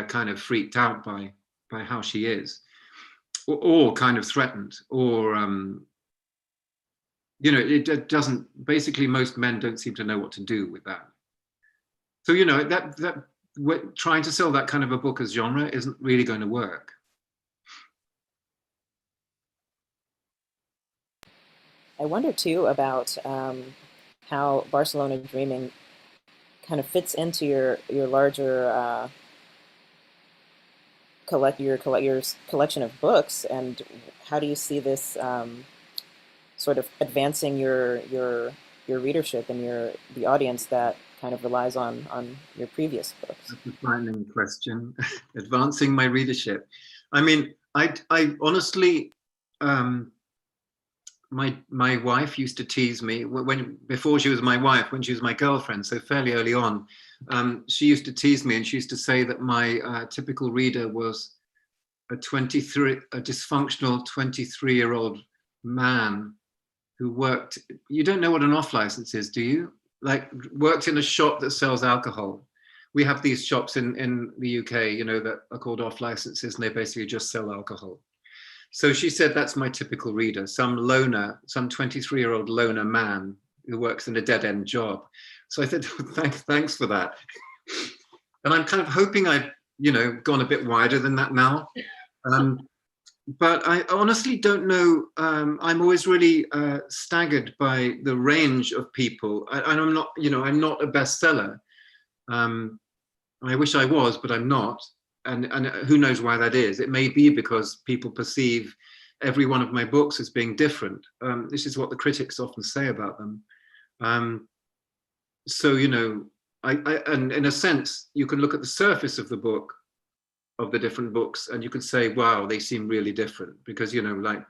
kind of freaked out by how she is, or kind of threatened, or you know, it doesn't, basically most men don't seem to know what to do with that. So, you know, that trying to sell that kind of a book as genre isn't really going to work. I wonder too about how Barcelona Dreaming kind of fits into your larger your collection of books, and how do you see this sort of advancing your readership and the audience that kind of relies on your previous books? That's a frightening question. Advancing my readership. I mean, I honestly, my wife used to tease me before she was my wife, when she was my girlfriend, so fairly early on. She used to tease me, and she used to say that my typical reader was a dysfunctional 23-year-old man who worked. You don't know what an off license is, do you? Like, worked in a shop that sells alcohol. We have these shops in the UK, you know, that are called off licenses, and they basically just sell alcohol. So she said that's my typical reader, some 23-year-old loner man who works in a dead-end job. So I said, thanks for that. And I'm kind of hoping I've, you know, gone a bit wider than that now. But I honestly don't know. I'm always really staggered by the range of people. And I'm not, you know, I'm not a bestseller. I wish I was, but I'm not. And who knows why that is. It may be because people perceive every one of my books as being different. This is what the critics often say about them. So, you know, and in a sense, you can look at the surface of the book, of the different books, and you could say, wow, they seem really different. Because, you know, like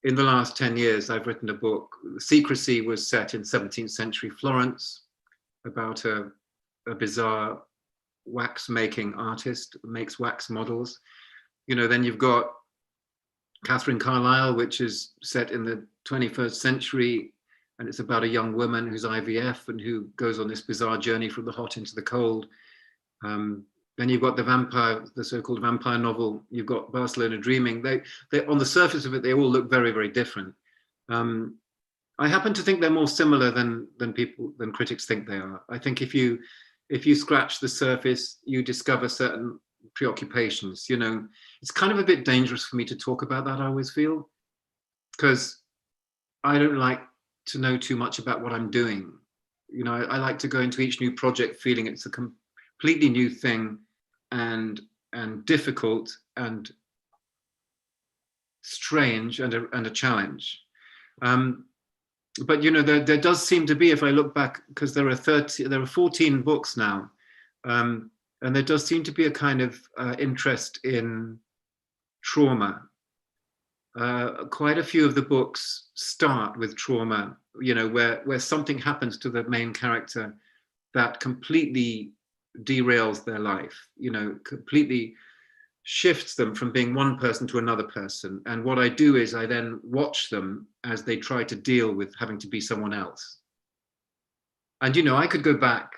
in the last 10 years, I've written a book. Secrecy was set in 17th century Florence, about a bizarre wax making artist who makes wax models. You know, then you've got Catherine Carlyle, which is set in the 21st century, and it's about a young woman who's IVF and who goes on this bizarre journey from the hot into the cold. Then you've got the so-called vampire novel. You've got Barcelona Dreaming. They on the surface of it, they all look very, very different. I happen to think they're more similar than critics think they are. I think if you scratch the surface, you discover certain preoccupations. You know, it's kind of a bit dangerous for me to talk about that, I always feel, because I don't like to know too much about what I'm doing. You know, I like to go into each new project feeling it's a completely new thing, and difficult and strange and a challenge. But you know, there does seem to be, if I look back, because there are 14 books now, and there does seem to be a kind of interest in trauma. Quite a few of the books start with trauma, you know, where something happens to the main character that completely derails their life, you know, completely shifts them from being one person to another person. And what I do is I then watch them as they try to deal with having to be someone else. And, you know, I could go back,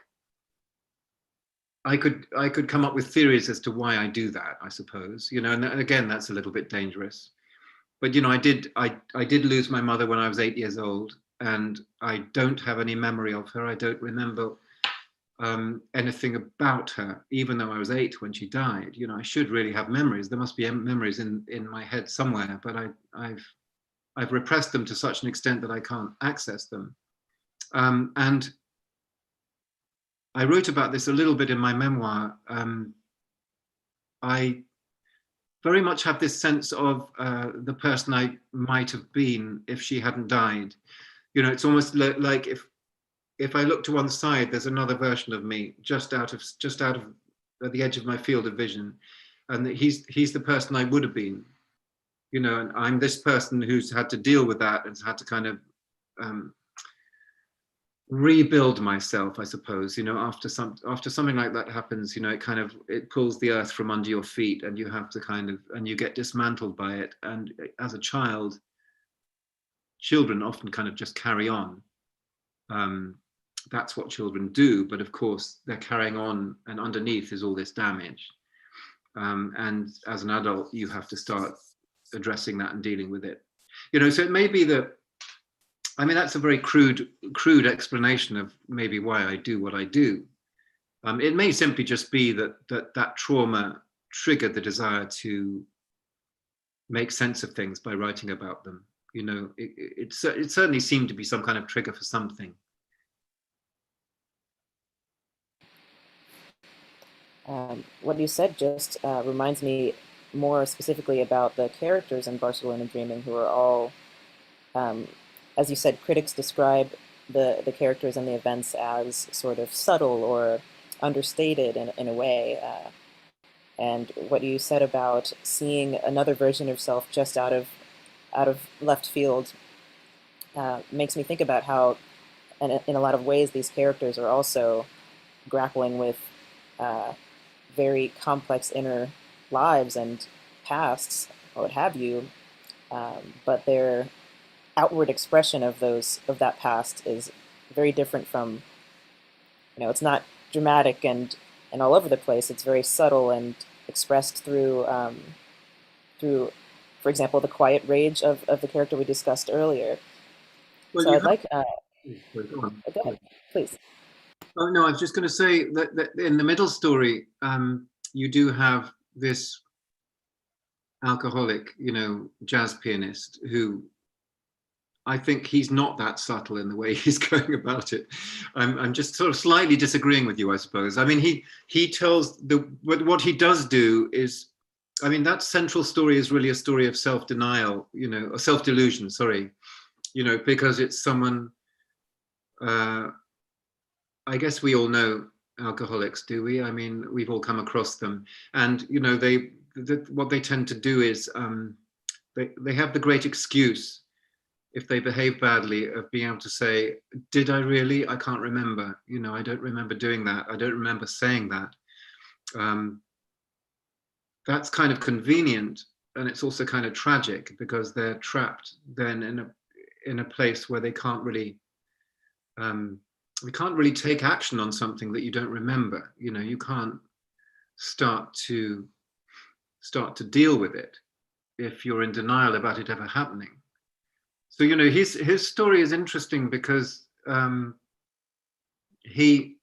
I could come up with theories as to why I do that, I suppose, you know, and again, that's a little bit dangerous. But, you know, I did lose my mother when I was 8 years old, and I don't have any memory of her. I don't remember anything about her, even though I was 8 when she died. You know, I should really have memories. There must be memories in my head somewhere, but I've repressed them to such an extent that I can't access them. And I wrote about this a little bit in my memoir. I very much have this sense of the person I might have been if she hadn't died. You know, it's almost like if I look to one side, there's another version of me just out of at the edge of my field of vision, and he's the person I would have been. You know, and I'm this person who's had to deal with that and has had to kind of rebuild myself, I suppose. You know, after something like that happens, you know, it pulls the earth from under your feet, and you have to and you get dismantled by it. And as a child, children often kind of just carry on. That's what children do, but of course they're carrying on, and underneath is all this damage. And as an adult, you have to start addressing that and dealing with it. You know, so it may be that, I mean, that's a very crude explanation of maybe why I do what I do. It may simply just be that trauma triggered the desire to make sense of things by writing about them. You know, it certainly seemed to be some kind of trigger for something. What you said just reminds me more specifically about the characters in Barcelona Dreaming, who are all, as you said, critics describe the characters and the events as sort of subtle or understated in a way. And what you said about seeing another version of yourself just out of left field makes me think about how, in a lot of ways, these characters are also grappling with very complex inner lives and pasts, or what have you, but their outward expression of that past is very different from, you know, it's not dramatic and all over the place. It's very subtle and expressed through, for example, the quiet rage of the character we discussed earlier. Well, so I'd like, go on. Go ahead, please. Oh no, I was just going to say that in the middle story, you do have this alcoholic, you know, jazz pianist who, I think he's not that subtle in the way he's going about it. I'm just sort of slightly disagreeing with you, I suppose. I mean, he tells what he does do is, I mean, that central story is really a story of self-denial, you know, or self-delusion, sorry, you know, because it's someone, I guess we all know alcoholics, do we? I mean, we've all come across them, and you know, what they tend to do is they have the great excuse, if they behave badly, of being able to say, "Did I really? I can't remember. You know, I don't remember doing that. I don't remember saying that." That's kind of convenient, and it's also kind of tragic because they're trapped then in a place where they can't really. We can't really take action on something that you don't remember. You know, you can't start to deal with it if you're in denial about it ever happening. So, you know, his story is interesting because it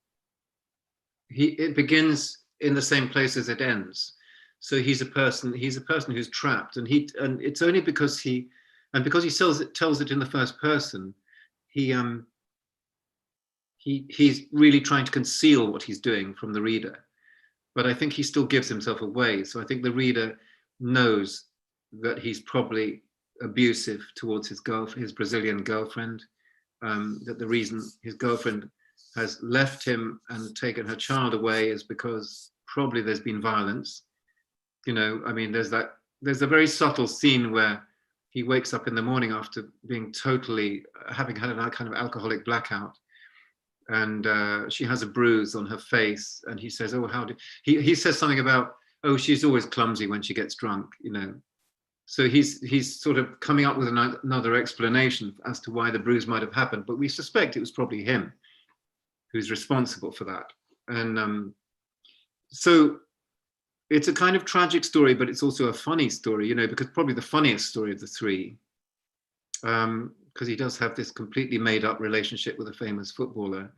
begins in the same place as it ends. So he's a person who's trapped, and it's only because he tells it in the first person, he's really trying to conceal what he's doing from the reader, but I think he still gives himself away. So I think the reader knows that he's probably abusive towards his Brazilian girlfriend, that the reason his girlfriend has left him and taken her child away is because probably there's been violence. You know, I mean, there's a very subtle scene where he wakes up in the morning after being totally, having had a kind of alcoholic blackout. And she has a bruise on her face. And he says, oh, how did, he says something about, oh, she's always clumsy when she gets drunk, you know. So he's sort of coming up with another explanation as to why the bruise might have happened. But we suspect it was probably him who's responsible for that. And so it's a kind of tragic story, but it's also a funny story, you know, because probably the funniest story of the three, because he does have this completely made up relationship with a famous footballer.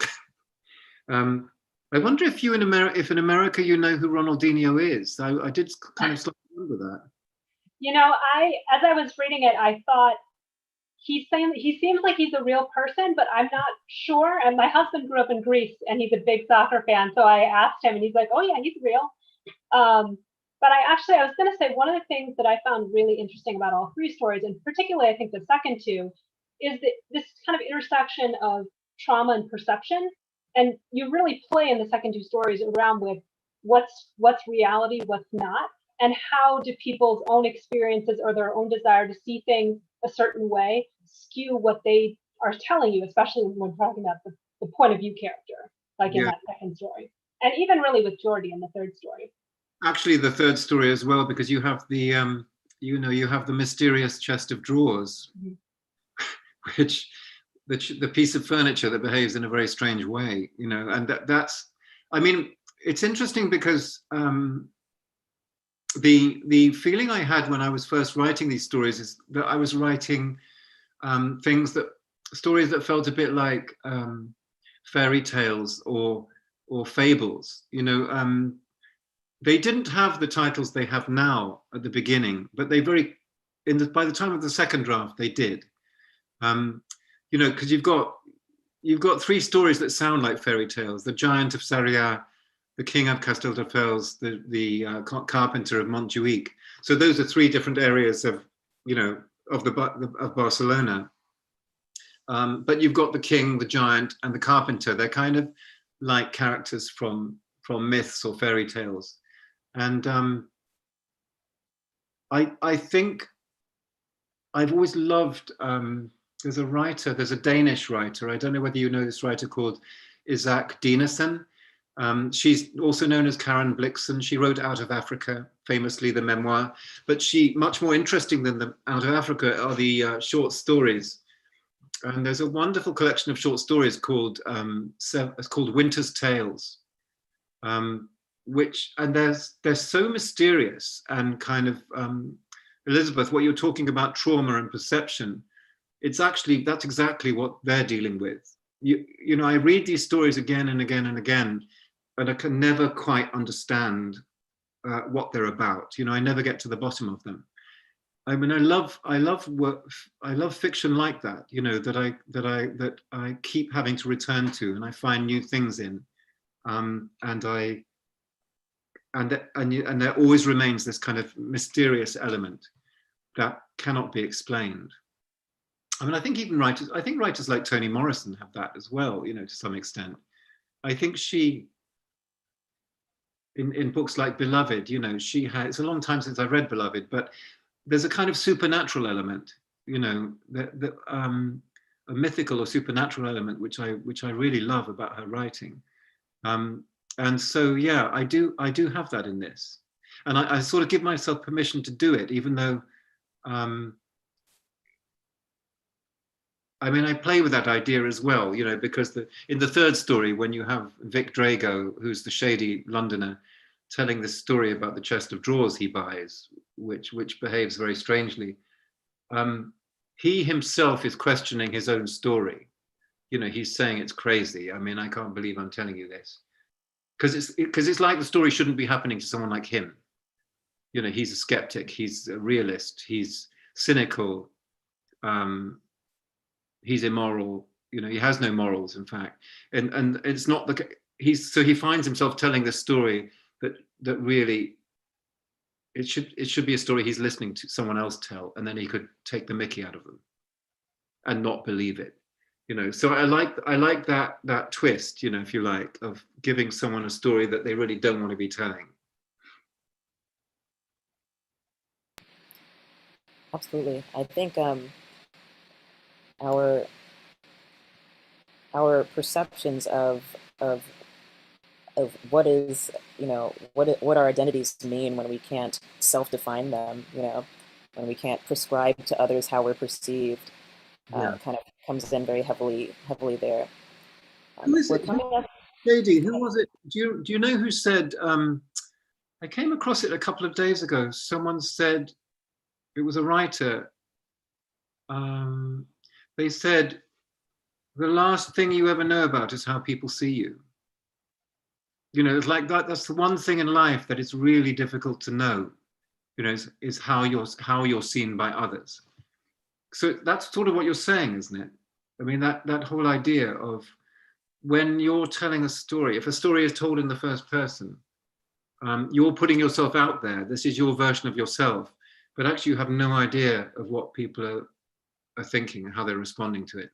I wonder if you in America, you know who Ronaldinho is. I did kind of slightly remember that. You know, as I was reading it, I thought he seems like he's a real person, but I'm not sure. And my husband grew up in Greece and he's a big soccer fan. So I asked him and he's like, oh yeah, he's real. But I was going to say, one of the things that I found really interesting about all three stories, and particularly I think the second two, is this kind of intersection of trauma and perception. And you really play in the second two stories around with what's reality, what's not, and how do people's own experiences or their own desire to see things a certain way skew what they are telling you, especially when talking about the point of view character, like in that second story. And even really with Geordie in the third story. Actually, the third story as well, because you have the, you have the mysterious chest of drawers, which the piece of furniture that behaves in a very strange way, you know, and that's, I mean, it's interesting because the feeling I had when I was first writing these stories is that I was writing stories that felt a bit like fairy tales or fables, you know. They didn't have the titles they have now at the beginning, but they by the time of the second draft, they did. You know, because you've got three stories that sound like fairy tales: the Giant of Sarriá, the King of Castelldefels, the Carpenter of Montjuic. So those are three different areas of, you know, of Barcelona. But you've got the King, the Giant, and the Carpenter. They're kind of like characters from myths or fairy tales. And I think I've always loved, there's a Danish writer, I don't know whether you know this writer, called Isaac Dinesen. She's also known as Karen Blixen. She wrote Out of Africa, famously the memoir, but much more interesting than the Out of Africa are the short stories. And there's a wonderful collection of short stories called Winter's Tales. They're so mysterious and kind of, Elizabeth, what you're talking about, trauma and perception, that's exactly what they're dealing with. You know, I read these stories again and again and again, and I can never quite understand what they're about. You know, I never get to the bottom of them. I mean, I love fiction like that, you know, that I keep having to return to, and I find new things in, and there always remains this kind of mysterious element that cannot be explained. I mean, I think writers like Toni Morrison have that as well, you know, to some extent. I think she, in books like Beloved, you know, it's a long time since I read Beloved, but there's a kind of supernatural element, you know, a mythical or supernatural element, which I really love about her writing. And so, yeah, I do have that in this. And I sort of give myself permission to do it, even though, I mean, I play with that idea as well, you know, because in the third story, when you have Vic Drago, who's the shady Londoner, telling this story about the chest of drawers he buys, which behaves very strangely, he himself is questioning his own story. You know, he's saying it's crazy. I mean, I can't believe I'm telling you this. Because it's like the story shouldn't be happening to someone like him. You know, he's a skeptic, he's a realist, he's cynical, he's immoral, you know, he has no morals, in fact. And it's not so he finds himself telling this story that really, it should be a story he's listening to someone else tell, and then he could take the mickey out of them and not believe it. You know, so I like that twist, you know, if you like, of giving someone a story that they really don't want to be telling. Absolutely. I think our our perceptions of of what is, what our identities mean when we can't self-define them, when we can't prescribe to others how we're perceived, Yeah. kind of comes in very heavily there. Who is We're it? coming up. JD, who was it? Do you know who said, I came across it a couple of days ago. Someone said, it was a writer. They said, the last thing you ever know about is how people see you. It's like that. That's the one thing in life that is really difficult to know, is how you're seen by others. So that's sort of what you're saying, isn't it? I mean, that whole idea of when you're telling a story, if a story is told in the first person, you're putting yourself out there. This is your version of yourself, but actually you have no idea of what people are thinking and how they're responding to it.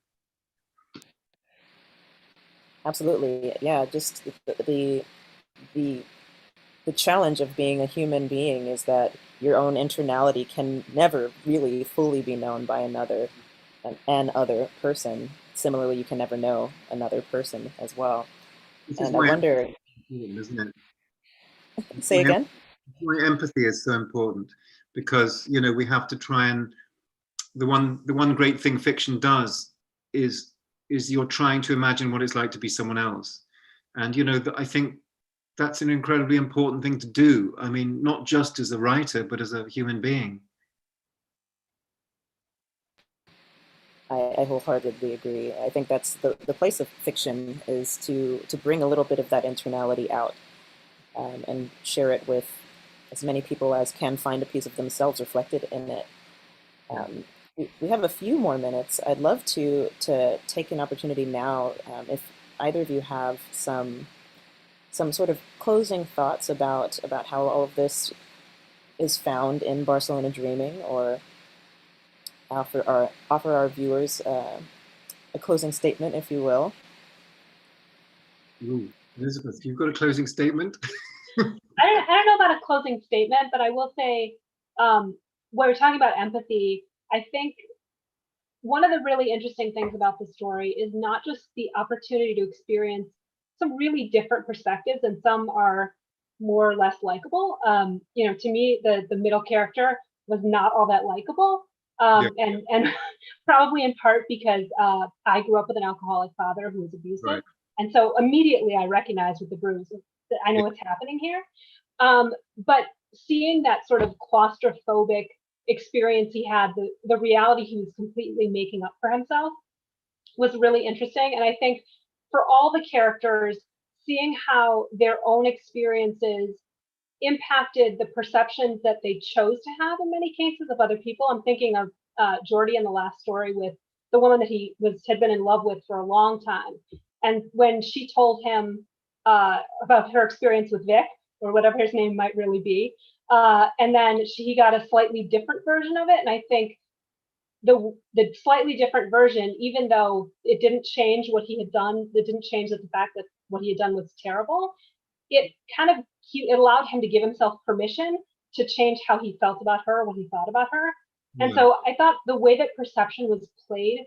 Absolutely, yeah. Just the the challenge of being a human being is that your own internality can never really fully be known by an other person. Similarly, you can never know another person as well. This is And I why wonder, empathy is important, isn't it? say again? Why empathy is so important, because we have to try and the one great thing fiction does is you're trying to imagine what it's like to be someone else, and I think that's an incredibly important thing to do. I mean, not just as a writer, but as a human being. I wholeheartedly agree. I think that's the place of fiction, is to bring a little bit of that internality out, and share it with as many people as can find a piece of themselves reflected in it. We have a few more minutes. I'd love to take an opportunity now, if either of you have some sort of closing thoughts about how all of this is found in Barcelona Dreaming, or offer our viewers a closing statement, if you will. Ooh, Elizabeth, you've got a closing statement? I don't know about a closing statement, but I will say, when we're talking about empathy, I think one of the really interesting things about the story is not just the opportunity to experience some really different perspectives, and some are more or less likable. To me, the middle character was not all that likable, Yeah, and probably in part because I grew up with an alcoholic father who was abusive, right. and so immediately I recognized with the bruise that I know Yeah, what's happening here. But seeing that sort of claustrophobic experience he had, the reality he was completely making up for himself, was really interesting. And I think for all the characters, seeing how their own experiences impacted the perceptions that they chose to have in many cases of other people. I'm thinking of Jordy in the last story, with the woman that he had been in love with for a long time. And when she told him about her experience with Vic, or whatever his name might really be, and then he got a slightly different version of it. And I think the slightly different version, even though it didn't change what he had done, it didn't change the fact that what he had done was terrible. It kind of it allowed him to give himself permission to change how he felt about her, what he thought about her. And yeah, so I thought the way that perception was played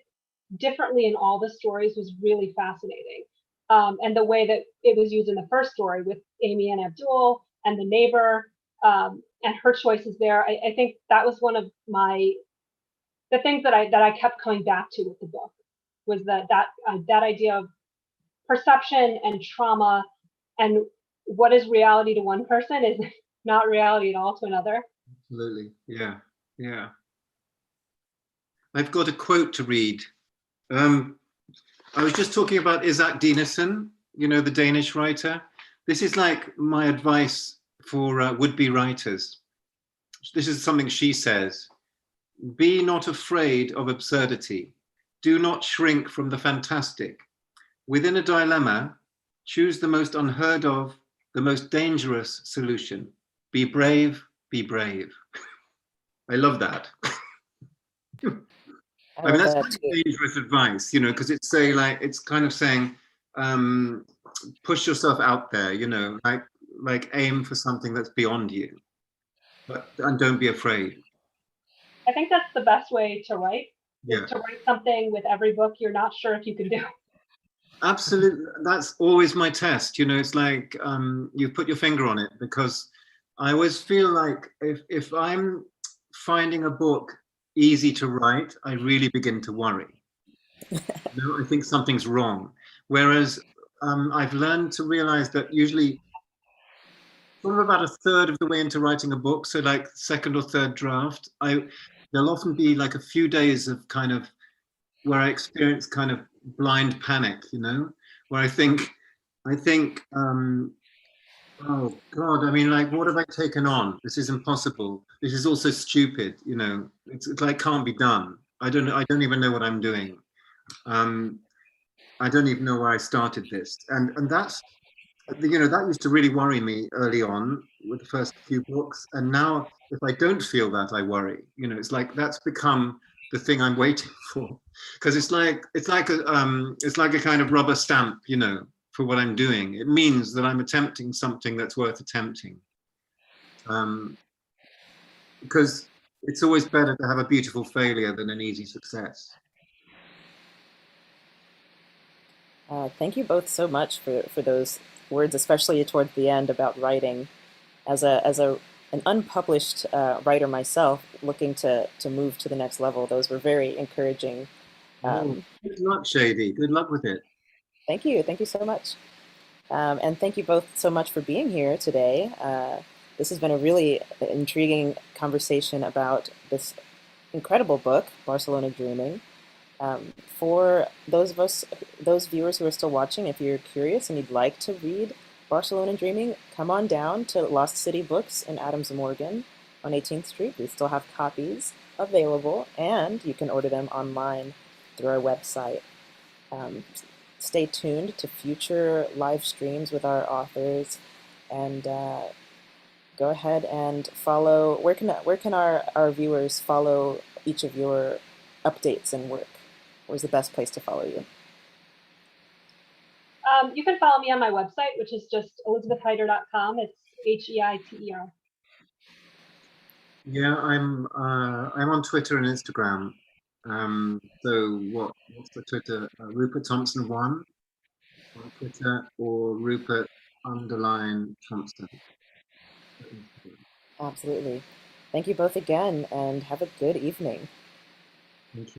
differently in all the stories was really fascinating. And the way that it was used in the first story with Amy and Abdul and the neighbor, and her choices there, I think that was one of the things that I kept coming back to with the book, was that idea of perception and trauma, and what is reality to one person is not reality at all to another. absolutely. Yeah, yeah. I've got a quote to read. Um, I was just talking about Isaac Dinesen, the Danish writer. This is like my advice for would-be writers. This is something she says. Be not afraid of absurdity. Do not shrink from the fantastic. Within a dilemma, choose the most unheard of, the most dangerous solution. Be brave, be brave. I love that. I I mean, love that's that kind too. of dangerous advice, because it's kind of saying, push yourself out there, like aim for something that's beyond you, and don't be afraid. I think that's the best way to write. Yeah. Is to write something with every book you're not sure if you can do. Absolutely. That's always my test. You know, it's like you put your finger on it, because I always feel like if I'm finding a book easy to write, I really begin to worry. You know, I think something's wrong. Whereas I've learned to realize that usually sort of about a third of the way into writing a book, so like second or third draft, there'll often be like a few days of kind of where I experience kind of blind panic, you know, where I think, oh God, I mean, like, what have I taken on? This is impossible. This is also stupid, you know. It's like can't be done. I don't even know what I'm doing. I don't even know where I started this, and that's, you know, that used to really worry me early on with the first few books, and now if I don't feel that, I worry. You know, it's like that's become the thing I'm waiting for, because it's like a kind of rubber stamp, you know, for what I'm doing. It means that I'm attempting something that's worth attempting, because it's always better to have a beautiful failure than an easy success. Thank you both so much for those words, especially towards the end about writing. As an unpublished writer myself, looking to move to the next level, those were very encouraging. Good luck, Shady. Good luck with it. Thank you so much. And thank you both so much for being here today. This has been a really intriguing conversation about this incredible book, Barcelona Dreaming. For those viewers who are still watching, if you're curious and you'd like to read Barcelona Dreaming, come on down to Lost City Books in Adams Morgan on 18th Street. We still have copies available, and you can order them online through our website. Stay tuned to future live streams with our authors, and go ahead and follow. Where can our viewers follow each of your updates and work? Where's the best place to follow you? You can follow me on my website, which is just elizabethheiter.com. It's HEITER. Yeah, I'm on Twitter and Instagram. So what's the Twitter? Rupert Thomson 1 on Twitter, or Rupert _Thompson. Absolutely. Thank you both again, and have a good evening. Thank you.